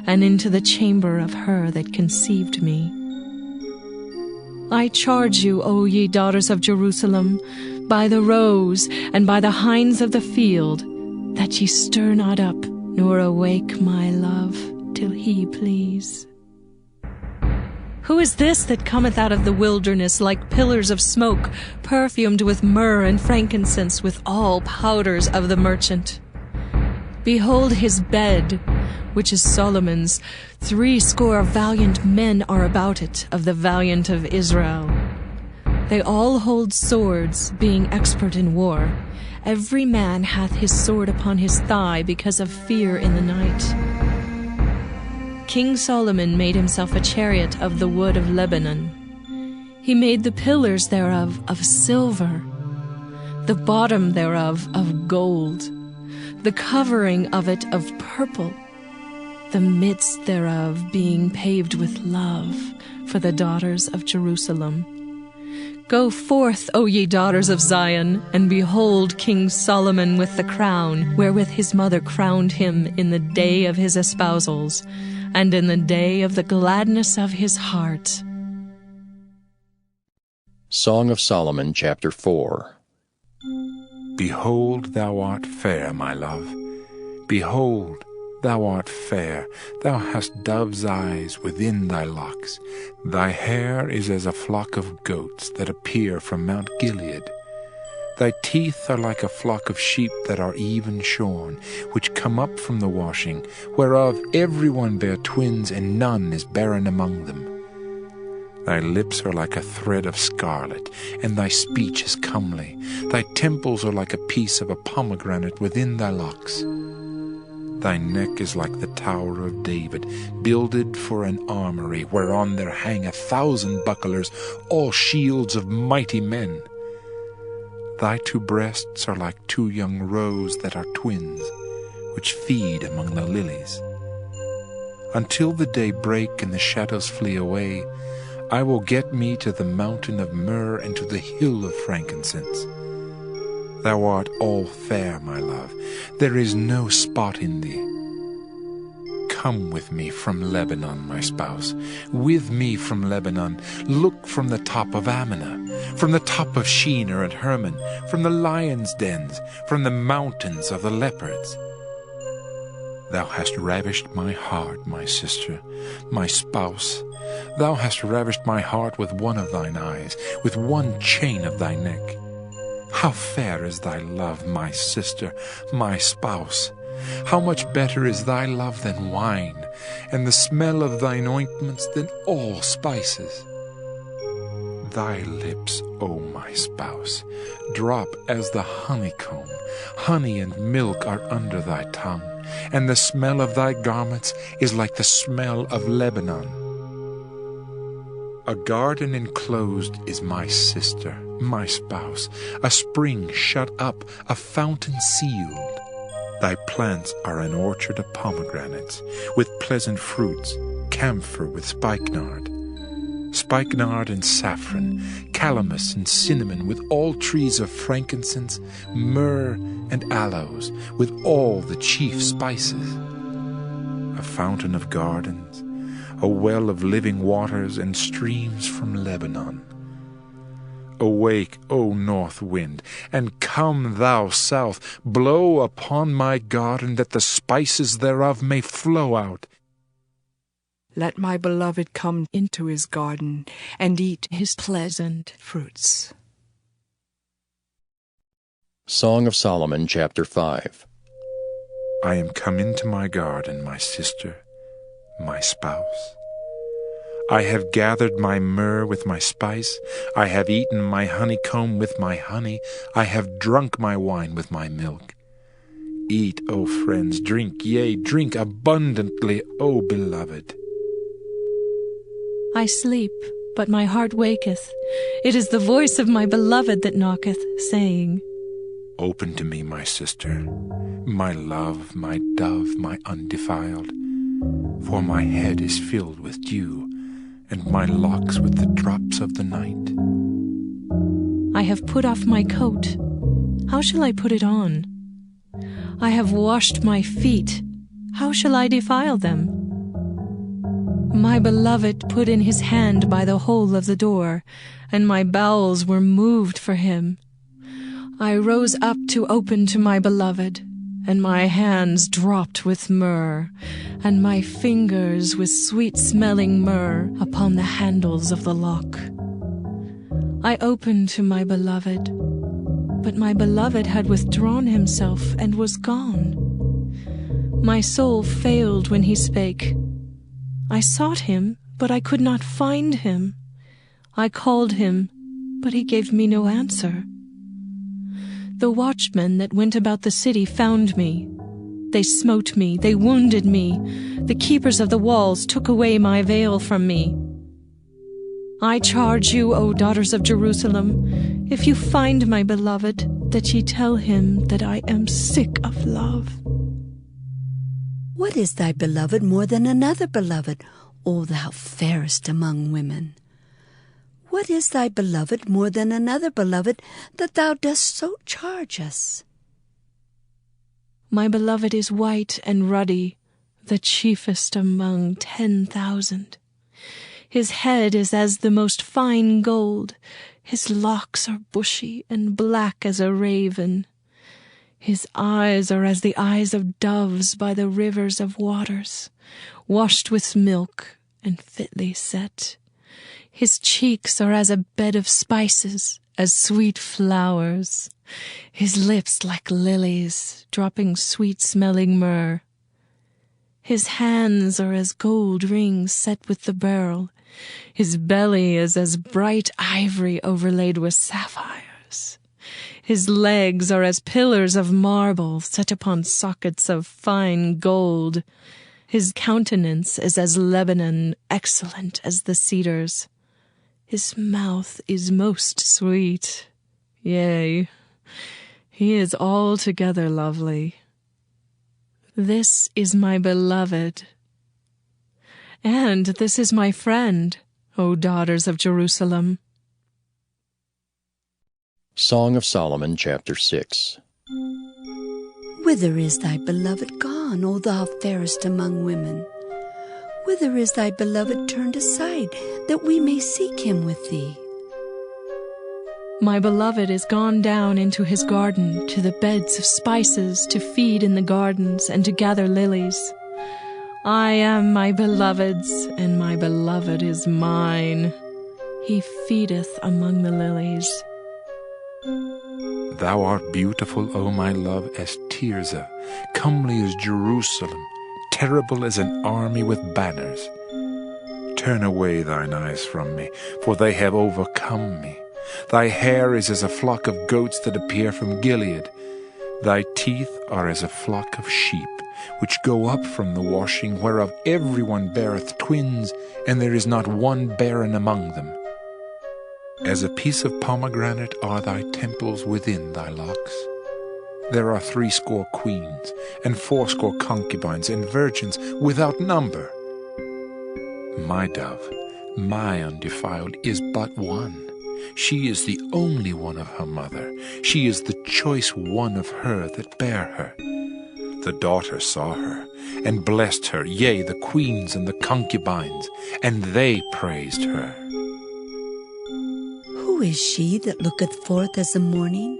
and into the chamber of her that conceived me. I charge you, O ye daughters of Jerusalem, by the roes and by the hinds of the field, that ye stir not up, nor awake my love, till he please. Who is this that cometh out of the wilderness like pillars of smoke, perfumed with myrrh and frankincense, with all powders of the merchant? Behold his bed, which is Solomon's. 80 valiant men are about it, of the valiant of Israel. They all hold swords, being expert in war. Every man hath his sword upon his thigh, because of fear in the night. King Solomon made himself a chariot of the wood of Lebanon. He made the pillars thereof of silver, the bottom thereof of gold, the covering of it of purple, the midst thereof being paved with love for the daughters of Jerusalem. Go forth, O ye daughters of Zion, and behold King Solomon with the crown, wherewith his mother crowned him in the day of his espousals, and in the day of the gladness of his heart. Song of Solomon, chapter 4. Behold, thou art fair, my love. Behold, thou art fair. Thou hast dove's eyes within thy locks. Thy hair is as a flock of goats that appear from Mount Gilead. Thy teeth are like a flock of sheep that are even shorn, which come up from the washing, whereof every one bare twins, and none is barren among them. Thy lips are like a thread of scarlet, and thy speech is comely. Thy temples are like a piece of a pomegranate within thy locks. Thy neck is like the Tower of David, builded for an armory, whereon there hang 1,000 bucklers, all shields of mighty men. Thy 2 breasts are like 2 young roes that are twins, which feed among the lilies. Until the day break and the shadows flee away, I will get me to the mountain of myrrh and to the hill of frankincense. Thou art all fair, my love. There is no spot in thee. Come with me from Lebanon, my spouse. With me from Lebanon. Look from the top of Amana, from the top of Shinar and Hermon, from the lions' dens, from the mountains of the leopards. Thou hast ravished my heart, my sister, my spouse. Thou hast ravished my heart with one of thine eyes, with one chain of thy neck. How fair is thy love, my sister, my spouse! How much better is thy love than wine, and the smell of thine ointments than all spices. Thy lips, O my spouse, drop as the honeycomb. Honey and milk are under thy tongue, and the smell of thy garments is like the smell of Lebanon. A garden enclosed is my sister, my spouse, a spring shut up, a fountain sealed. Thy plants are an orchard of pomegranates, with pleasant fruits, camphor with spikenard and saffron, calamus and cinnamon, with all trees of frankincense, myrrh and aloes, with all the chief spices. A fountain of gardens, a well of living waters, and streams from Lebanon. Awake, O north wind, and come thou south, blow upon my garden, that the spices thereof may flow out. Let my beloved come into his garden, and eat his pleasant fruits. Song of Solomon, chapter 5. I am come into my garden, my sister, my spouse. I have gathered my myrrh with my spice, I have eaten my honeycomb with my honey, I have drunk my wine with my milk. Eat, O friends, drink, yea, drink abundantly, O beloved. I sleep, but my heart waketh. It is the voice of my beloved that knocketh, saying, Open to me, my sister, my love, my dove, my undefiled. For my head is filled with dew, and my locks with the drops of the night. I have put off my coat. How shall I put it on? I have washed my feet. How shall I defile them? My beloved put in his hand by the hole of the door, and my bowels were moved for him. I rose up to open to my beloved, and my hands dropped with myrrh, and my fingers with sweet-smelling myrrh upon the handles of the lock. I opened to my beloved, but my beloved had withdrawn himself and was gone. My soul failed when he spake. I sought him, but I could not find him. I called him, but he gave me no answer. The watchmen that went about the city found me. They smote me, they wounded me. The keepers of the walls took away my veil from me. I charge you, O daughters of Jerusalem, if you find my beloved, that ye tell him that I am sick of love. What is thy beloved more than another beloved, O thou fairest among women? What is thy beloved more than another beloved, that thou dost so charge us? My beloved is white and ruddy, the chiefest among 10,000. His head is as the most fine gold, his locks are bushy and black as a raven. His eyes are as the eyes of doves by the rivers of waters, washed with milk and fitly set. His cheeks are as a bed of spices, as sweet flowers. His lips like lilies, dropping sweet-smelling myrrh. His hands are as gold rings set with the beryl. His belly is as bright ivory overlaid with sapphires. His legs are as pillars of marble set upon sockets of fine gold. His countenance is as Lebanon, excellent as the cedars. His mouth is most sweet. Yea, he is altogether lovely. This is my beloved. And this is my friend, O daughters of Jerusalem. Song of Solomon, chapter 6. Whither is thy beloved gone, O thou fairest among women? Whither is thy beloved turned aside, that we may seek him with thee? My beloved is gone down into his garden, to the beds of spices, to feed in the gardens, and to gather lilies. I am my beloved's, and my beloved is mine. He feedeth among the lilies. Thou art beautiful, O my love, as Tirzah, comely as Jerusalem, terrible as an army with banners. Turn away thine eyes from me, for they have overcome me. Thy hair is as a flock of goats that appear from Gilead. Thy teeth are as a flock of sheep, which go up from the washing, whereof everyone beareth twins, and there is not one barren among them. As a piece of pomegranate are thy temples within thy locks. There are 80 queens, and 80 concubines, and virgins without number. My dove, my undefiled, is but one. She is the only one of her mother. She is the choice one of her that bare her. The daughter saw her, and blessed her, yea, the queens and the concubines, and they praised her. Who is she that looketh forth as the morning,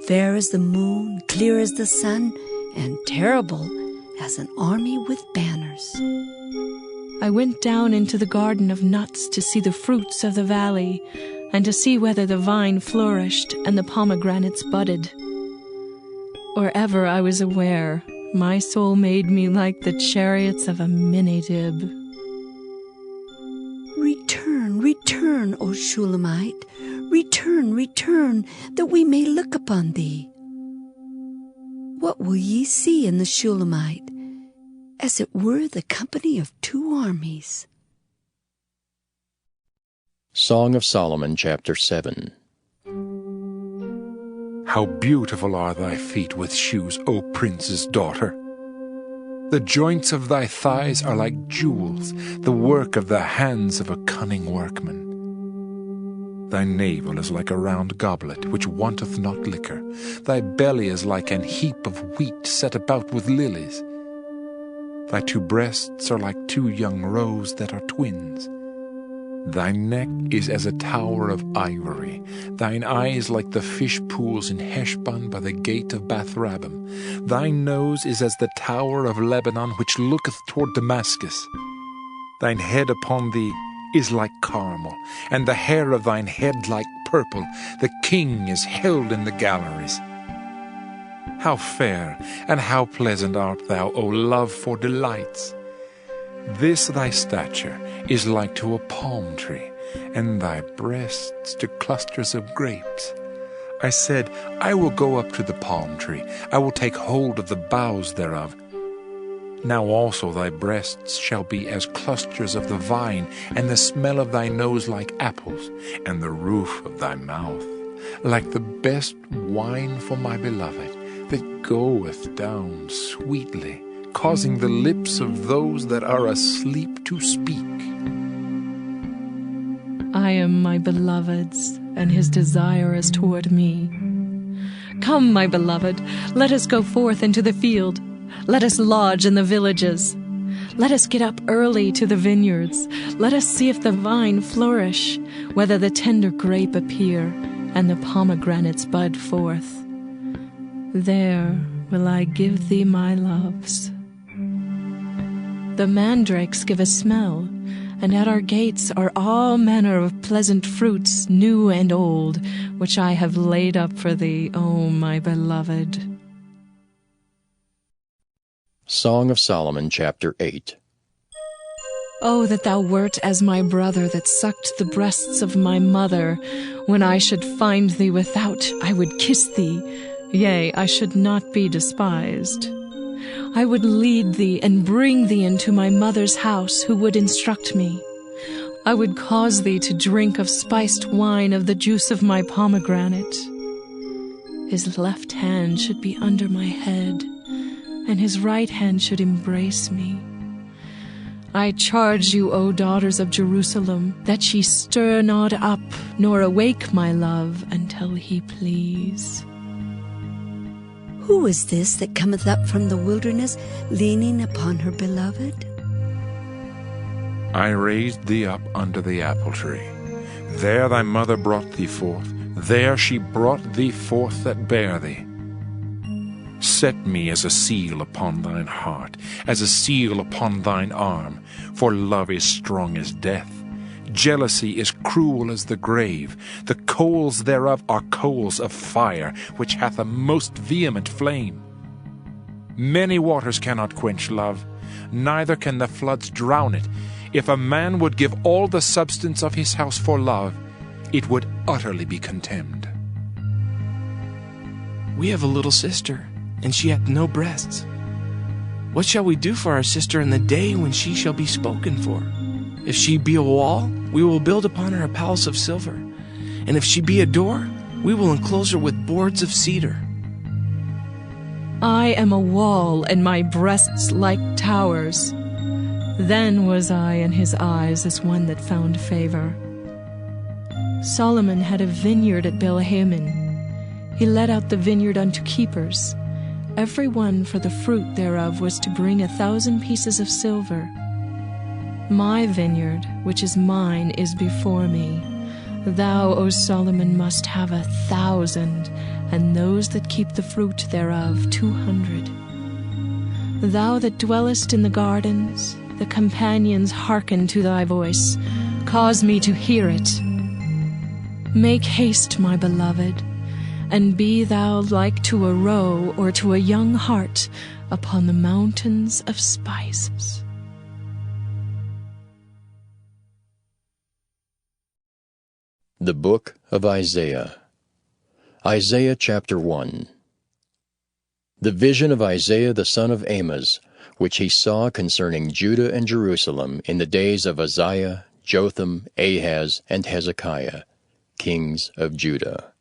fair as the moon, clear as the sun, and terrible as an army with banners? I went down into the garden of nuts to see the fruits of the valley, and to see whether the vine flourished and the pomegranates budded. Or ever I was aware, My soul made me like the chariots of a Minidib. Return, return, O Shulamite, return, return, that we may look upon thee. What will ye see in the Shulamite? As it were the company of two armies. Song of Solomon, chapter 7. How beautiful are thy feet with shoes, O prince's daughter! The joints of thy thighs are like jewels, the work of the hands of a cunning workman. Thy navel is like a round goblet, which wanteth not liquor. Thy belly is like an heap of wheat set about with lilies. Thy two breasts are like two young roes that are twins. Thy neck is as a tower of ivory. Thine eyes like the fish pools in Heshbon by the gate of Bath-rabbim. Thy nose is as the tower of Lebanon, which looketh toward Damascus. Thine head upon thee is like Carmel, and the hair of thine head like purple. The king is held in the galleries. How fair and how pleasant art thou, O love for delights! This thy stature is like to a palm tree, and thy breasts to clusters of grapes. I said, I will go up to the palm tree, I will take hold of the boughs thereof. Now also thy breasts shall be as clusters of the vine, and the smell of thy nose like apples, and the roof of thy mouth like the best wine for my beloved, that goeth down sweetly, causing the lips of those that are asleep to speak. I am my beloved's, and his desire is toward me. Come, my beloved, let us go forth into the field. Let us lodge in the villages. Let us get up early to the vineyards. Let us see if the vine flourish, whether the tender grape appear, and the pomegranates bud forth. There will I give thee my loves. The mandrakes give a smell, and at our gates are all manner of pleasant fruits, new and old, which I have laid up for thee, O my beloved. Song of Solomon, chapter 8. Oh, that thou wert as my brother that sucked the breasts of my mother. When I should find thee without, I would kiss thee. Yea, I should not be despised. I would lead thee and bring thee into my mother's house, who would instruct me. I would cause thee to drink of spiced wine of the juice of my pomegranate. His left hand should be under my head, and his right hand should embrace me. I charge you, O daughters of Jerusalem, that ye stir not up, nor awake my love, until he please. Who is this that cometh up from the wilderness, leaning upon her beloved? I raised thee up under the apple tree. There thy mother brought thee forth. There she brought thee forth that bare thee. Set me as a seal upon thine heart, as a seal upon thine arm, for love is strong as death. Jealousy is cruel as the grave. The coals thereof are coals of fire, which hath a most vehement flame. Many waters cannot quench love, neither can the floods drown it. If a man would give all the substance of his house for love, it would utterly be contemned. We have a little sister, and she hath no breasts. What shall we do for our sister in the day when she shall be spoken for? If she be a wall, we will build upon her a palace of silver. And if she be a door, we will enclose her with boards of cedar. I am a wall, and my breasts like towers. Then was I in his eyes as one that found favor. Solomon had a vineyard at Bel-Hammon. He let out the vineyard unto keepers. Every one for the fruit thereof was to bring 1,000 pieces of silver. My vineyard, which is mine, is before me. Thou, O Solomon, must have 1,000, and those that keep the fruit thereof 200. Thou that dwellest in the gardens, the companions hearken to thy voice. Cause me to hear it. Make haste, my beloved, and be thou like to a roe or to a young hart, upon the mountains of spices. The Book of Isaiah. Isaiah chapter 1. The vision of Isaiah the son of Amoz, which he saw concerning Judah and Jerusalem in the days of Uzziah, Jotham, Ahaz, and Hezekiah, kings of Judah.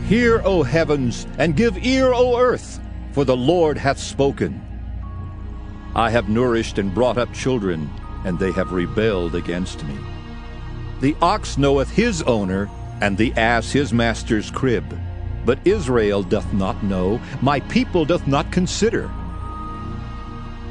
Hear, O heavens, and give ear, O earth, for the Lord hath spoken. I have nourished and brought up children, and they have rebelled against me. The ox knoweth his owner, and the ass his master's crib. But Israel doth not know, my people doth not consider.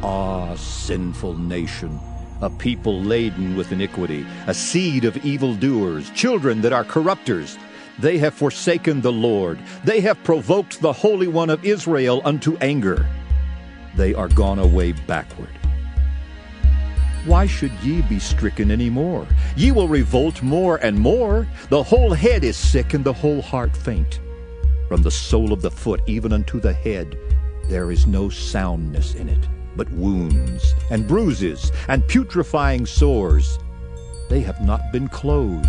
Ah, sinful nation, a people laden with iniquity, a seed of evildoers, children that are corrupters. They have forsaken the Lord. They have provoked the Holy One of Israel unto anger. They are gone away backward. Why should ye be stricken any more? Ye will revolt more and more. The whole head is sick, and the whole heart faint. From the sole of the foot even unto the head there is no soundness in it, but wounds, and bruises, and putrefying sores. They have not been closed,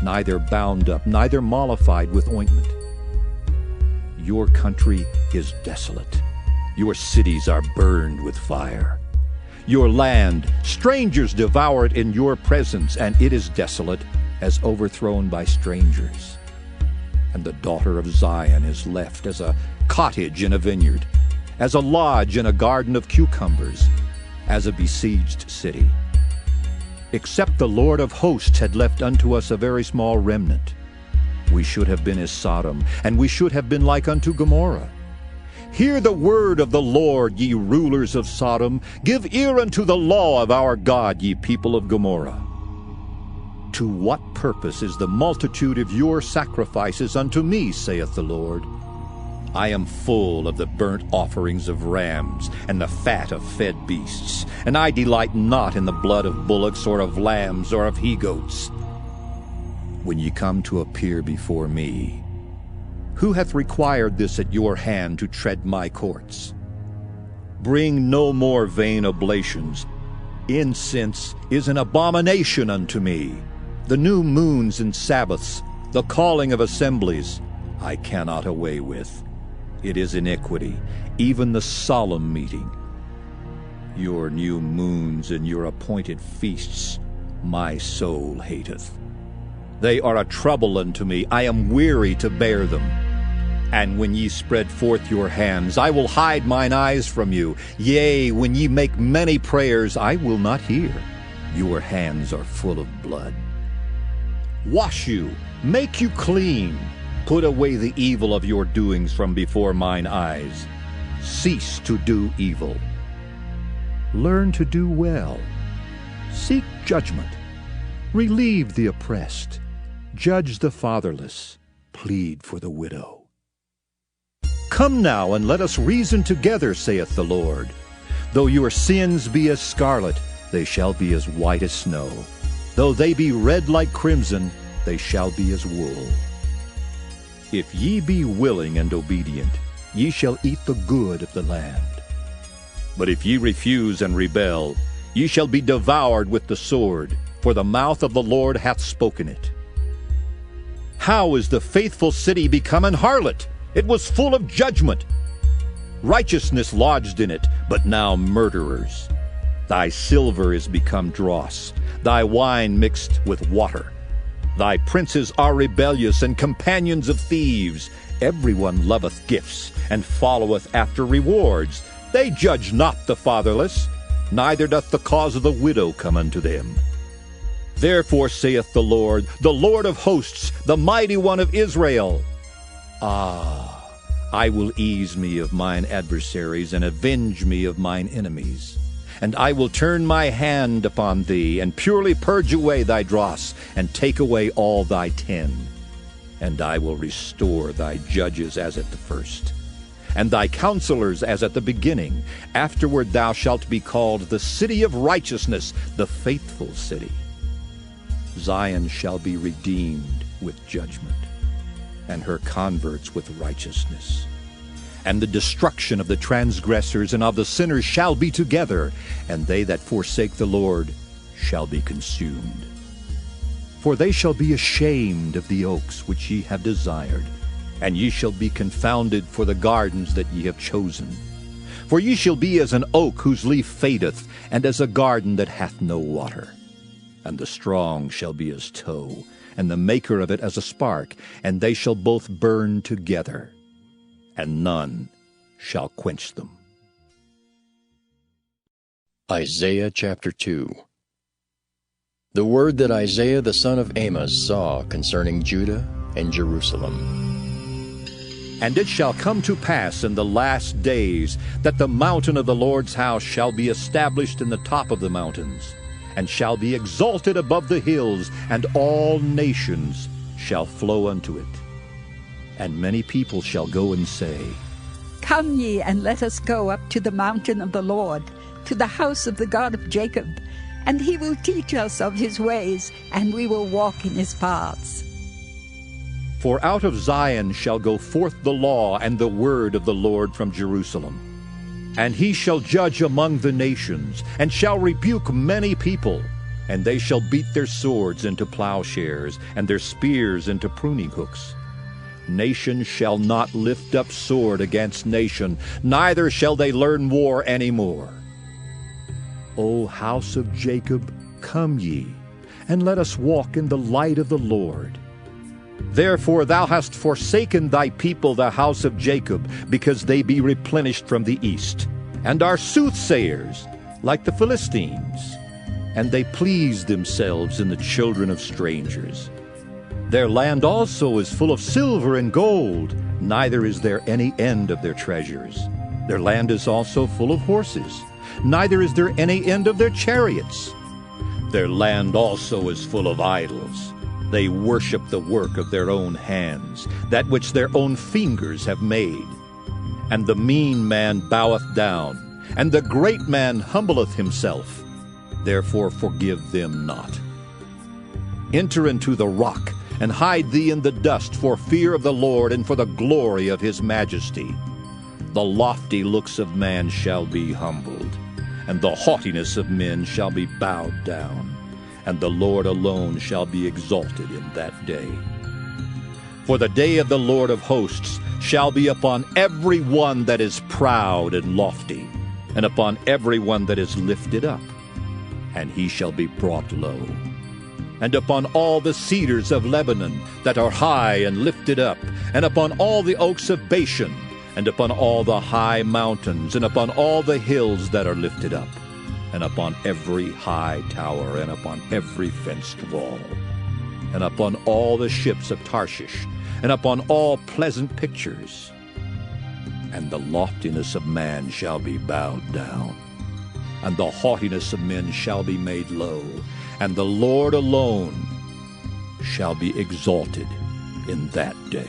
neither bound up, neither mollified with ointment. Your country is desolate. Your cities are burned with fire. Your land, strangers devour it in your presence, and it is desolate, as overthrown by strangers. And the daughter of Zion is left as a cottage in a vineyard, as a lodge in a garden of cucumbers, as a besieged city. Except the Lord of hosts had left unto us a very small remnant, we should have been as Sodom, and we should have been like unto Gomorrah. Hear the word of the Lord, ye rulers of Sodom. Give ear unto the law of our God, ye people of Gomorrah. To what purpose is the multitude of your sacrifices unto me, saith the Lord? I am full of the burnt offerings of rams, and the fat of fed beasts, and I delight not in the blood of bullocks, or of lambs, or of he-goats. When ye come to appear before me, who hath required this at your hand to tread my courts? Bring no more vain oblations. Incense is an abomination unto me. The new moons and Sabbaths, the calling of assemblies, I cannot away with. It is iniquity, even the solemn meeting. Your new moons and your appointed feasts my soul hateth. They are a trouble unto me. I am weary to bear them. And when ye spread forth your hands, I will hide mine eyes from you. Yea, when ye make many prayers, I will not hear. Your hands are full of blood. Wash you, make you clean. Put away the evil of your doings from before mine eyes. Cease to do evil. Learn to do well. Seek judgment. Relieve the oppressed. Judge the fatherless. Plead for the widow. Come now, and let us reason together, saith the Lord. Though your sins be as scarlet, they shall be as white as snow. Though they be red like crimson, they shall be as wool. If ye be willing and obedient, ye shall eat the good of the land. But if ye refuse and rebel, ye shall be devoured with the sword, for the mouth of the Lord hath spoken it. How is the faithful city become an harlot? It was full of judgment. Righteousness lodged in it, but now murderers. Thy silver is become dross, thy wine mixed with water. Thy princes are rebellious and companions of thieves. Everyone loveth gifts, and followeth after rewards. They judge not the fatherless, neither doth the cause of the widow come unto them. Therefore saith the Lord of hosts, the mighty one of Israel, Ah, I will ease me of mine adversaries, and avenge me of mine enemies. And I will turn my hand upon thee, and purely purge away thy dross, and take away all thy tin. And I will restore thy judges as at the first, and thy counselors as at the beginning. Afterward thou shalt be called the city of righteousness, the faithful city. Zion shall be redeemed with judgment, and her converts with righteousness. And the destruction of the transgressors and of the sinners shall be together, and they that forsake the Lord shall be consumed. For they shall be ashamed of the oaks which ye have desired, and ye shall be confounded for the gardens that ye have chosen. For ye shall be as an oak whose leaf fadeth, and as a garden that hath no water. And the strong shall be as tow, and the maker of it as a spark, and they shall both burn together, and none shall quench them. Isaiah chapter 2. The word that Isaiah the son of Amos saw concerning Judah and Jerusalem. And it shall come to pass in the last days that the mountain of the Lord's house shall be established in the top of the mountains, and shall be exalted above the hills, and all nations shall flow unto it. And many people shall go and say, Come ye, and let us go up to the mountain of the Lord, to the house of the God of Jacob, and he will teach us of his ways, and we will walk in his paths. For out of Zion shall go forth the law and the word of the Lord from Jerusalem. And he shall judge among the nations, and shall rebuke many people. And they shall beat their swords into plowshares, and their spears into pruning hooks. Nation shall not lift up sword against nation, neither shall they learn war any more. O house of Jacob, come ye, and let us walk in the light of the Lord. Therefore thou hast forsaken thy people, the house of Jacob, because they be replenished from the east, and are soothsayers, like the Philistines. And they please themselves in the children of strangers. Their land also is full of silver and gold, neither is there any end of their treasures. Their land is also full of horses, neither is there any end of their chariots. Their land also is full of idols. They worship the work of their own hands, that which their own fingers have made. And the mean man boweth down, and the great man humbleth himself. Therefore forgive them not. Enter into the rock, and hide thee in the dust for fear of the Lord and for the glory of his majesty. The lofty looks of man shall be humbled, and the haughtiness of men shall be bowed down. And the Lord alone shall be exalted in that day. For the day of the Lord of hosts shall be upon every one that is proud and lofty, and upon every one that is lifted up, and he shall be brought low. And upon all the cedars of Lebanon that are high and lifted up, and upon all the oaks of Bashan, and upon all the high mountains, and upon all the hills that are lifted up, and upon every high tower, and upon every fenced wall, and upon all the ships of Tarshish, and upon all pleasant pictures. And the loftiness of man shall be bowed down, and the haughtiness of men shall be made low, and the Lord alone shall be exalted in that day.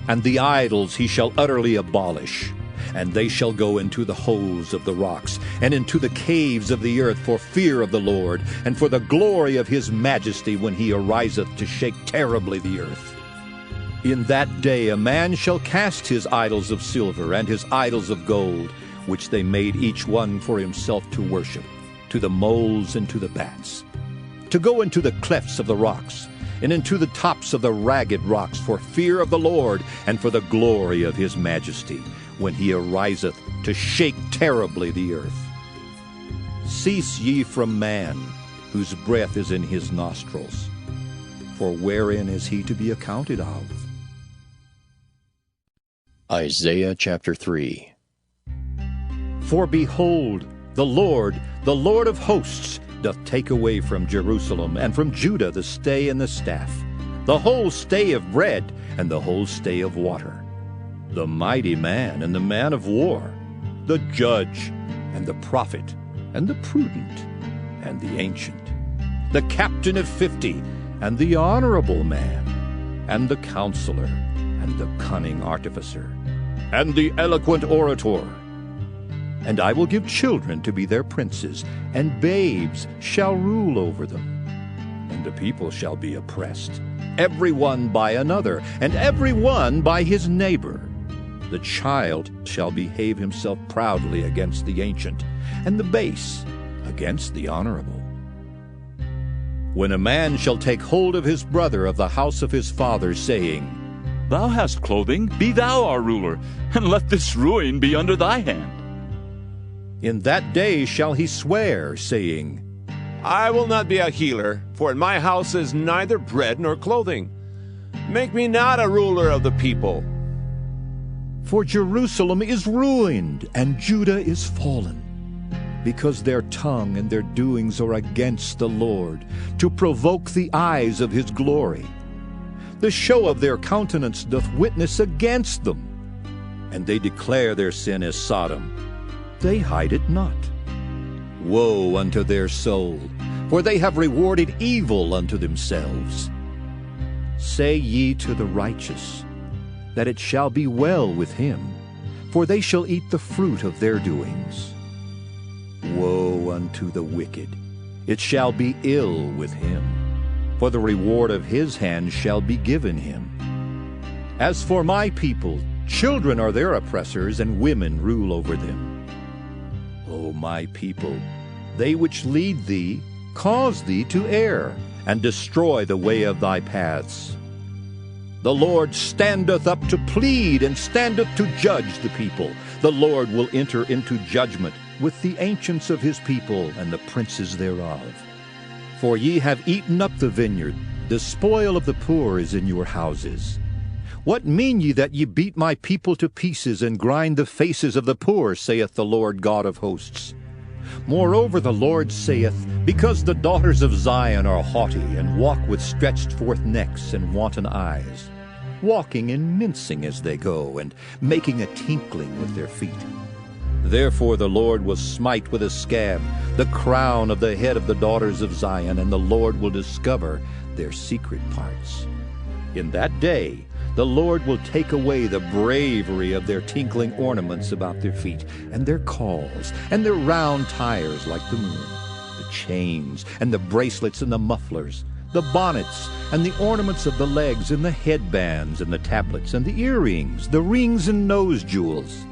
And the idols he shall utterly abolish, and they shall go into the holes of the rocks, and into the caves of the earth for fear of the Lord, and for the glory of his majesty when he ariseth to shake terribly the earth. In that day a man shall cast his idols of silver and his idols of gold, which they made each one for himself to worship, to the moles and to the bats, to go into the clefts of the rocks, and into the tops of the ragged rocks for fear of the Lord, and for the glory of his majesty, when he ariseth to shake terribly the earth. Cease ye from man, whose breath is in his nostrils, for wherein is he to be accounted of? Isaiah chapter 3. For behold, the Lord of hosts, doth take away from Jerusalem and from Judah the stay and the staff, the whole stay of bread and the whole stay of water, the mighty man and the man of war, the judge and the prophet and the prudent and the ancient, the captain of 50 and the honorable man, and the counselor and the cunning artificer, and the eloquent orator. And I will give children to be their princes, and babes shall rule over them. And the people shall be oppressed, every one by another, and every one by his neighbor. The child shall behave himself proudly against the ancient, and the base against the honorable. When a man shall take hold of his brother of the house of his father, saying, Thou hast clothing, be thou our ruler, and let this ruin be under thy hand. In that day shall he swear, saying, I will not be a healer, for in my house is neither bread nor clothing. Make me not a ruler of the people. For Jerusalem is ruined, and Judah is fallen, because their tongue and their doings are against the Lord, to provoke the eyes of his glory. The show of their countenance doth witness against them, and they declare their sin as Sodom. They hide it not. Woe unto their soul, for they have rewarded evil unto themselves. Say ye to the righteous, that it shall be well with him, for they shall eat the fruit of their doings. Woe unto the wicked, it shall be ill with him, for the reward of his hand shall be given him. As for my people, children are their oppressors, and women rule over them. O my people, they which lead thee cause thee to err, and destroy the way of thy paths. The Lord standeth up to plead, and standeth to judge the people. The Lord will enter into judgment with the ancients of his people, and the princes thereof. For ye have eaten up the vineyard, the spoil of the poor is in your houses. What mean ye that ye beat my people to pieces, and grind the faces of the poor, saith the Lord God of hosts? Moreover the Lord saith, Because the daughters of Zion are haughty, and walk with stretched forth necks and wanton eyes, walking and mincing as they go, and making a tinkling with their feet. Therefore the Lord will smite with a scab the crown of the head of the daughters of Zion, and the Lord will discover their secret parts. In that day the Lord will take away the bravery of their tinkling ornaments about their feet, and their cauls, and their round tires like the moon, the chains, and the bracelets, and the mufflers, the bonnets, and the ornaments of the legs, and the headbands, and the tablets, and the earrings, the rings and nose jewels,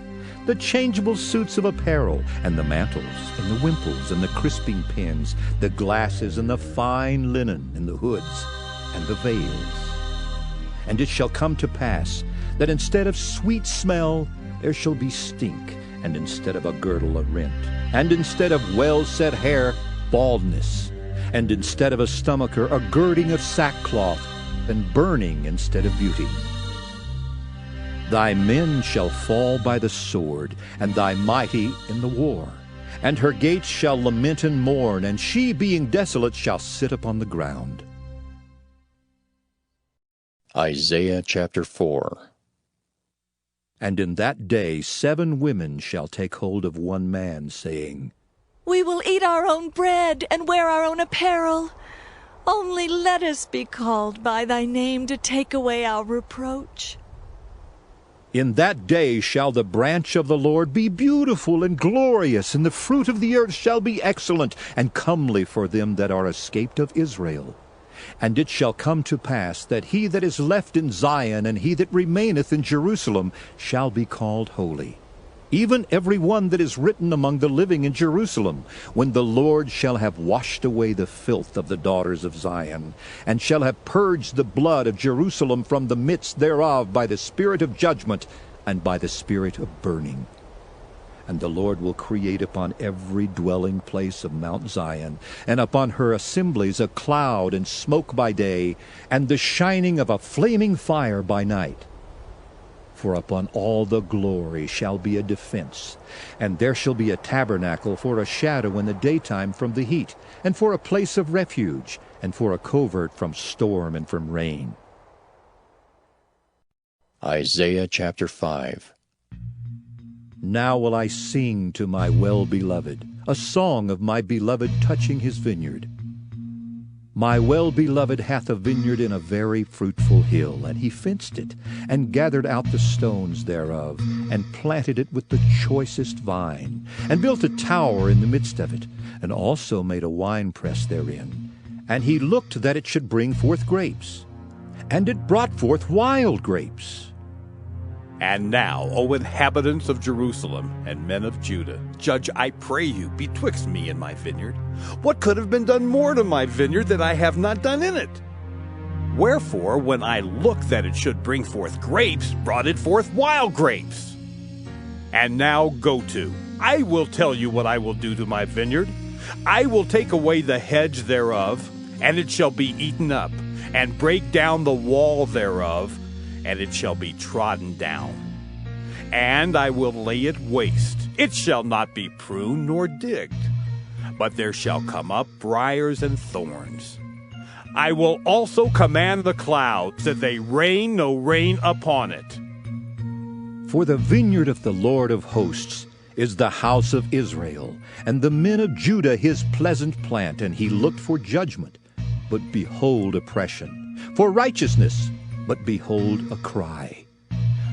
the changeable suits of apparel, and the mantles, and the wimples, and the crisping pins, the glasses, and the fine linen, and the hoods, and the veils. And it shall come to pass that instead of sweet smell there shall be stink, and instead of a girdle a rent, and instead of well-set hair baldness, and instead of a stomacher a girding of sackcloth, and burning instead of beauty. Thy men shall fall by the sword, and thy mighty in the war. And her gates shall lament and mourn, and she, being desolate, shall sit upon the ground. Isaiah chapter 4. And in that day 7 women shall take hold of one man, saying, We will eat our own bread and wear our own apparel. Only let us be called by thy name to take away our reproach. In that day shall the branch of the Lord be beautiful and glorious, and the fruit of the earth shall be excellent and comely for them that are escaped of Israel. And it shall come to pass that he that is left in Zion and he that remaineth in Jerusalem shall be called holy, even every one that is written among the living in Jerusalem, when the Lord shall have washed away the filth of the daughters of Zion, and shall have purged the blood of Jerusalem from the midst thereof by the spirit of judgment and by the spirit of burning. And the Lord will create upon every dwelling place of Mount Zion, and upon her assemblies, a cloud and smoke by day, and the shining of a flaming fire by night. For upon all the glory shall be a defense, and there shall be a tabernacle for a shadow in the daytime from the heat, and for a place of refuge, and for a covert from storm and from rain. Isaiah chapter 5. Now will I sing to my well-beloved, a song of my beloved touching his vineyard. My well-beloved hath a vineyard in a very fruitful hill, and he fenced it, and gathered out the stones thereof, and planted it with the choicest vine, and built a tower in the midst of it, and also made a winepress therein. And he looked that it should bring forth grapes, and it brought forth wild grapes. And now, O inhabitants of Jerusalem and men of Judah, judge, I pray you, betwixt me and my vineyard. What could have been done more to my vineyard that I have not done in it? Wherefore, when I looked that it should bring forth grapes, brought it forth wild grapes. And now go to. I will tell you what I will do to my vineyard. I will take away the hedge thereof, and it shall be eaten up, and break down the wall thereof, and it shall be trodden down. And I will lay it waste. It shall not be pruned nor digged, but there shall come up briars and thorns. I will also command the clouds that they rain no rain upon it. For the vineyard of the Lord of hosts is the house of Israel, and the men of Judah his pleasant plant, and he looked for judgment, but behold oppression, for righteousness, but behold a cry.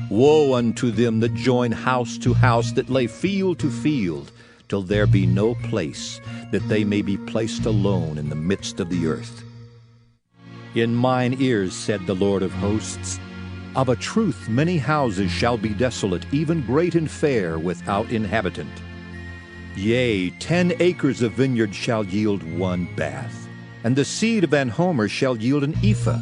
Woe unto them that join house to house, that lay field to field, till there be no place, that they may be placed alone in the midst of the earth. In mine ears said the Lord of hosts, of a truth many houses shall be desolate, even great and fair, without inhabitant. Yea, 10 acres of vineyard shall yield 1 bath, and the seed of an homer shall yield an ephah.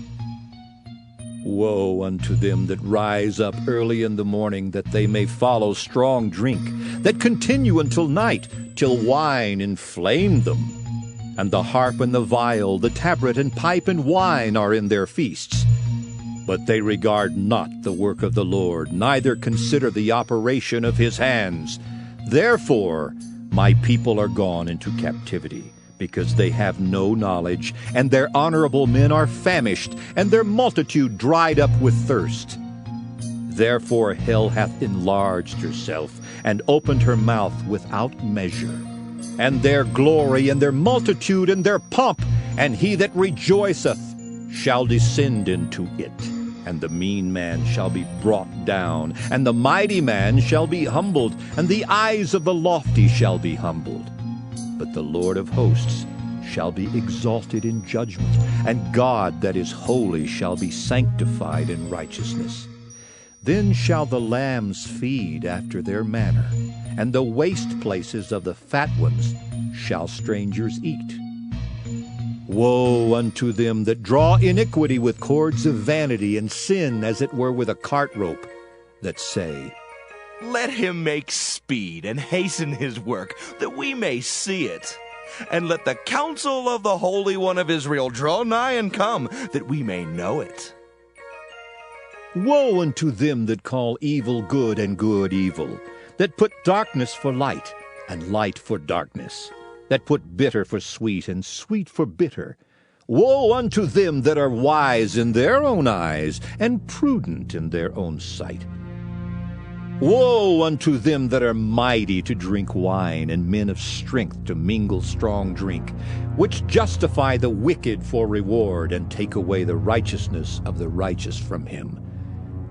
Woe unto them that rise up early in the morning, that they may follow strong drink, that continue until night, till wine inflame them. And the harp and the viol, the tabret and pipe and wine are in their feasts. But they regard not the work of the Lord, neither consider the operation of his hands. Therefore my people are gone into captivity, because they have no knowledge, and their honorable men are famished, and their multitude dried up with thirst. Therefore hell hath enlarged herself, and opened her mouth without measure. And their glory, and their multitude, and their pomp, and he that rejoiceth shall descend into it. And the mean man shall be brought down, and the mighty man shall be humbled, and the eyes of the lofty shall be humbled. But the Lord of hosts shall be exalted in judgment, and God that is holy shall be sanctified in righteousness. Then shall the lambs feed after their manner, and the waste places of the fat ones shall strangers eat. Woe unto them that draw iniquity with cords of vanity, and sin as it were with a cart rope, that say, Let him make speed and hasten his work, that we may see it. And let the counsel of the Holy One of Israel draw nigh and come, that we may know it. Woe unto them that call evil good and good evil, that put darkness for light and light for darkness, that put bitter for sweet and sweet for bitter. Woe unto them that are wise in their own eyes, and prudent in their own sight. Woe unto them that are mighty to drink wine, and men of strength to mingle strong drink, which justify the wicked for reward, and take away the righteousness of the righteous from him.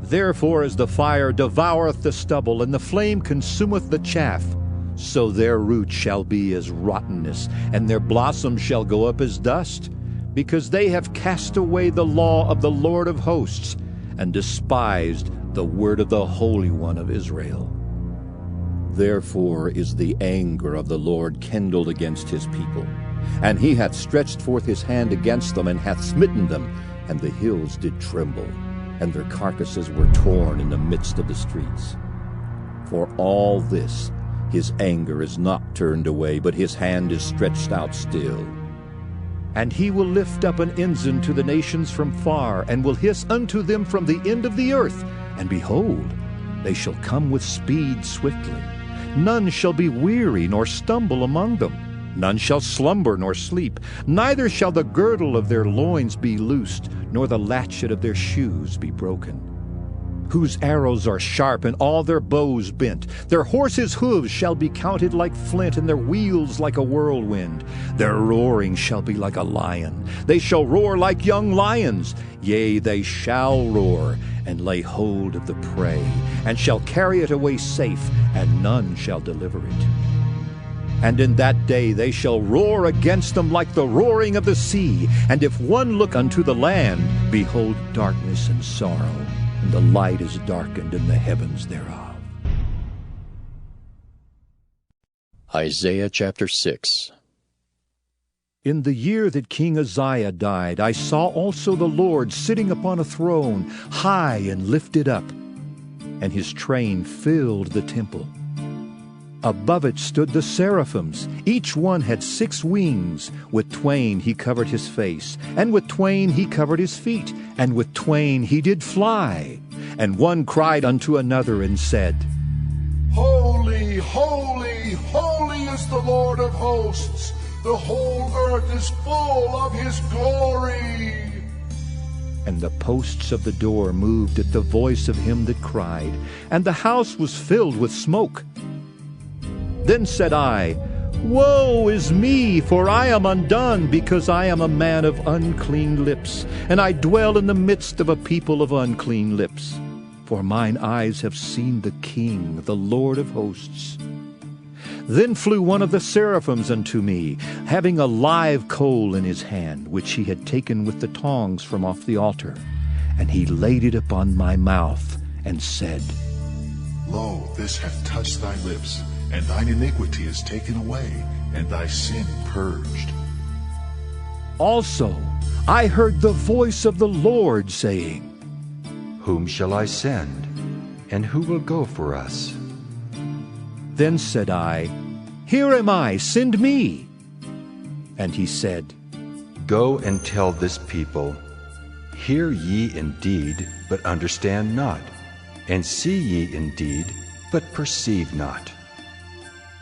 Therefore as the fire devoureth the stubble, and the flame consumeth the chaff, so their root shall be as rottenness, and their blossom shall go up as dust, because they have cast away the law of the Lord of hosts, and despised the word of the Holy One of Israel. Therefore is the anger of the Lord kindled against his people, and he hath stretched forth his hand against them, and hath smitten them, and the hills did tremble, and their carcasses were torn in the midst of the streets. For all this his anger is not turned away, but his hand is stretched out still. And he will lift up an ensign to the nations from far, and will hiss unto them from the end of the earth. And behold, they shall come with speed swiftly. None shall be weary nor stumble among them. None shall slumber nor sleep. Neither shall the girdle of their loins be loosed, nor the latchet of their shoes be broken. Whose arrows are sharp, and all their bows bent. Their horses' hooves shall be counted like flint, and their wheels like a whirlwind. Their roaring shall be like a lion. They shall roar like young lions. Yea, they shall roar, and lay hold of the prey, and shall carry it away safe, and none shall deliver it. And in that day they shall roar against them like the roaring of the sea. And if one look unto the land, behold darkness and sorrow. and the light is darkened in the heavens thereof. Isaiah chapter 6. In the year that King Uzziah died, I saw also the Lord sitting upon a throne, high and lifted up, and his train filled the temple. Above it stood the seraphims. Each one had 6 wings. With twain he covered his face, and with twain he covered his feet, and with twain he did fly. And one cried unto another and said, Holy, holy, holy is the Lord of hosts. The whole earth is full of his glory. And the posts of the door moved at the voice of him that cried, and the house was filled with smoke. Then said I, Woe is me, for I am undone, because I am a man of unclean lips, and I dwell in the midst of a people of unclean lips. For mine eyes have seen the King, the Lord of hosts. Then flew one of the seraphims unto me, having a live coal in his hand, which he had taken with the tongs from off the altar. And he laid it upon my mouth, and said, Lo, this hath touched thy lips, and thine iniquity is taken away, and thy sin purged. Also I heard the voice of the Lord saying, Whom shall I send, and who will go for us? Then said I, Here am I, send me. And he said, Go and tell this people, Hear ye indeed, but understand not, and see ye indeed, but perceive not.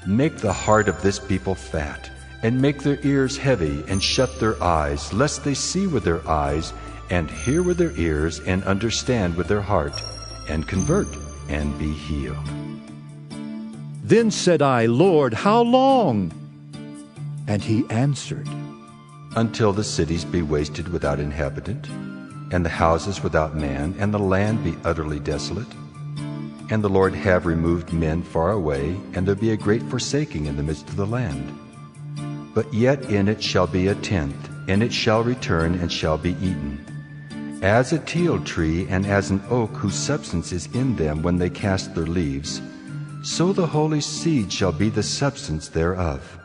Make the heart of this people fat, and make their ears heavy, and shut their eyes, lest they see with their eyes, and hear with their ears, and understand with their heart, and convert, and be healed. Then said I, Lord, how long? And he answered, Until the cities be wasted without inhabitant, and the houses without man, and the land be utterly desolate, and the Lord have removed men far away, and there be a great forsaking in the midst of the land. But yet in it shall be a tenth, and it shall return and shall be eaten. As a teil tree and as an oak whose substance is in them when they cast their leaves, so the holy seed shall be the substance thereof.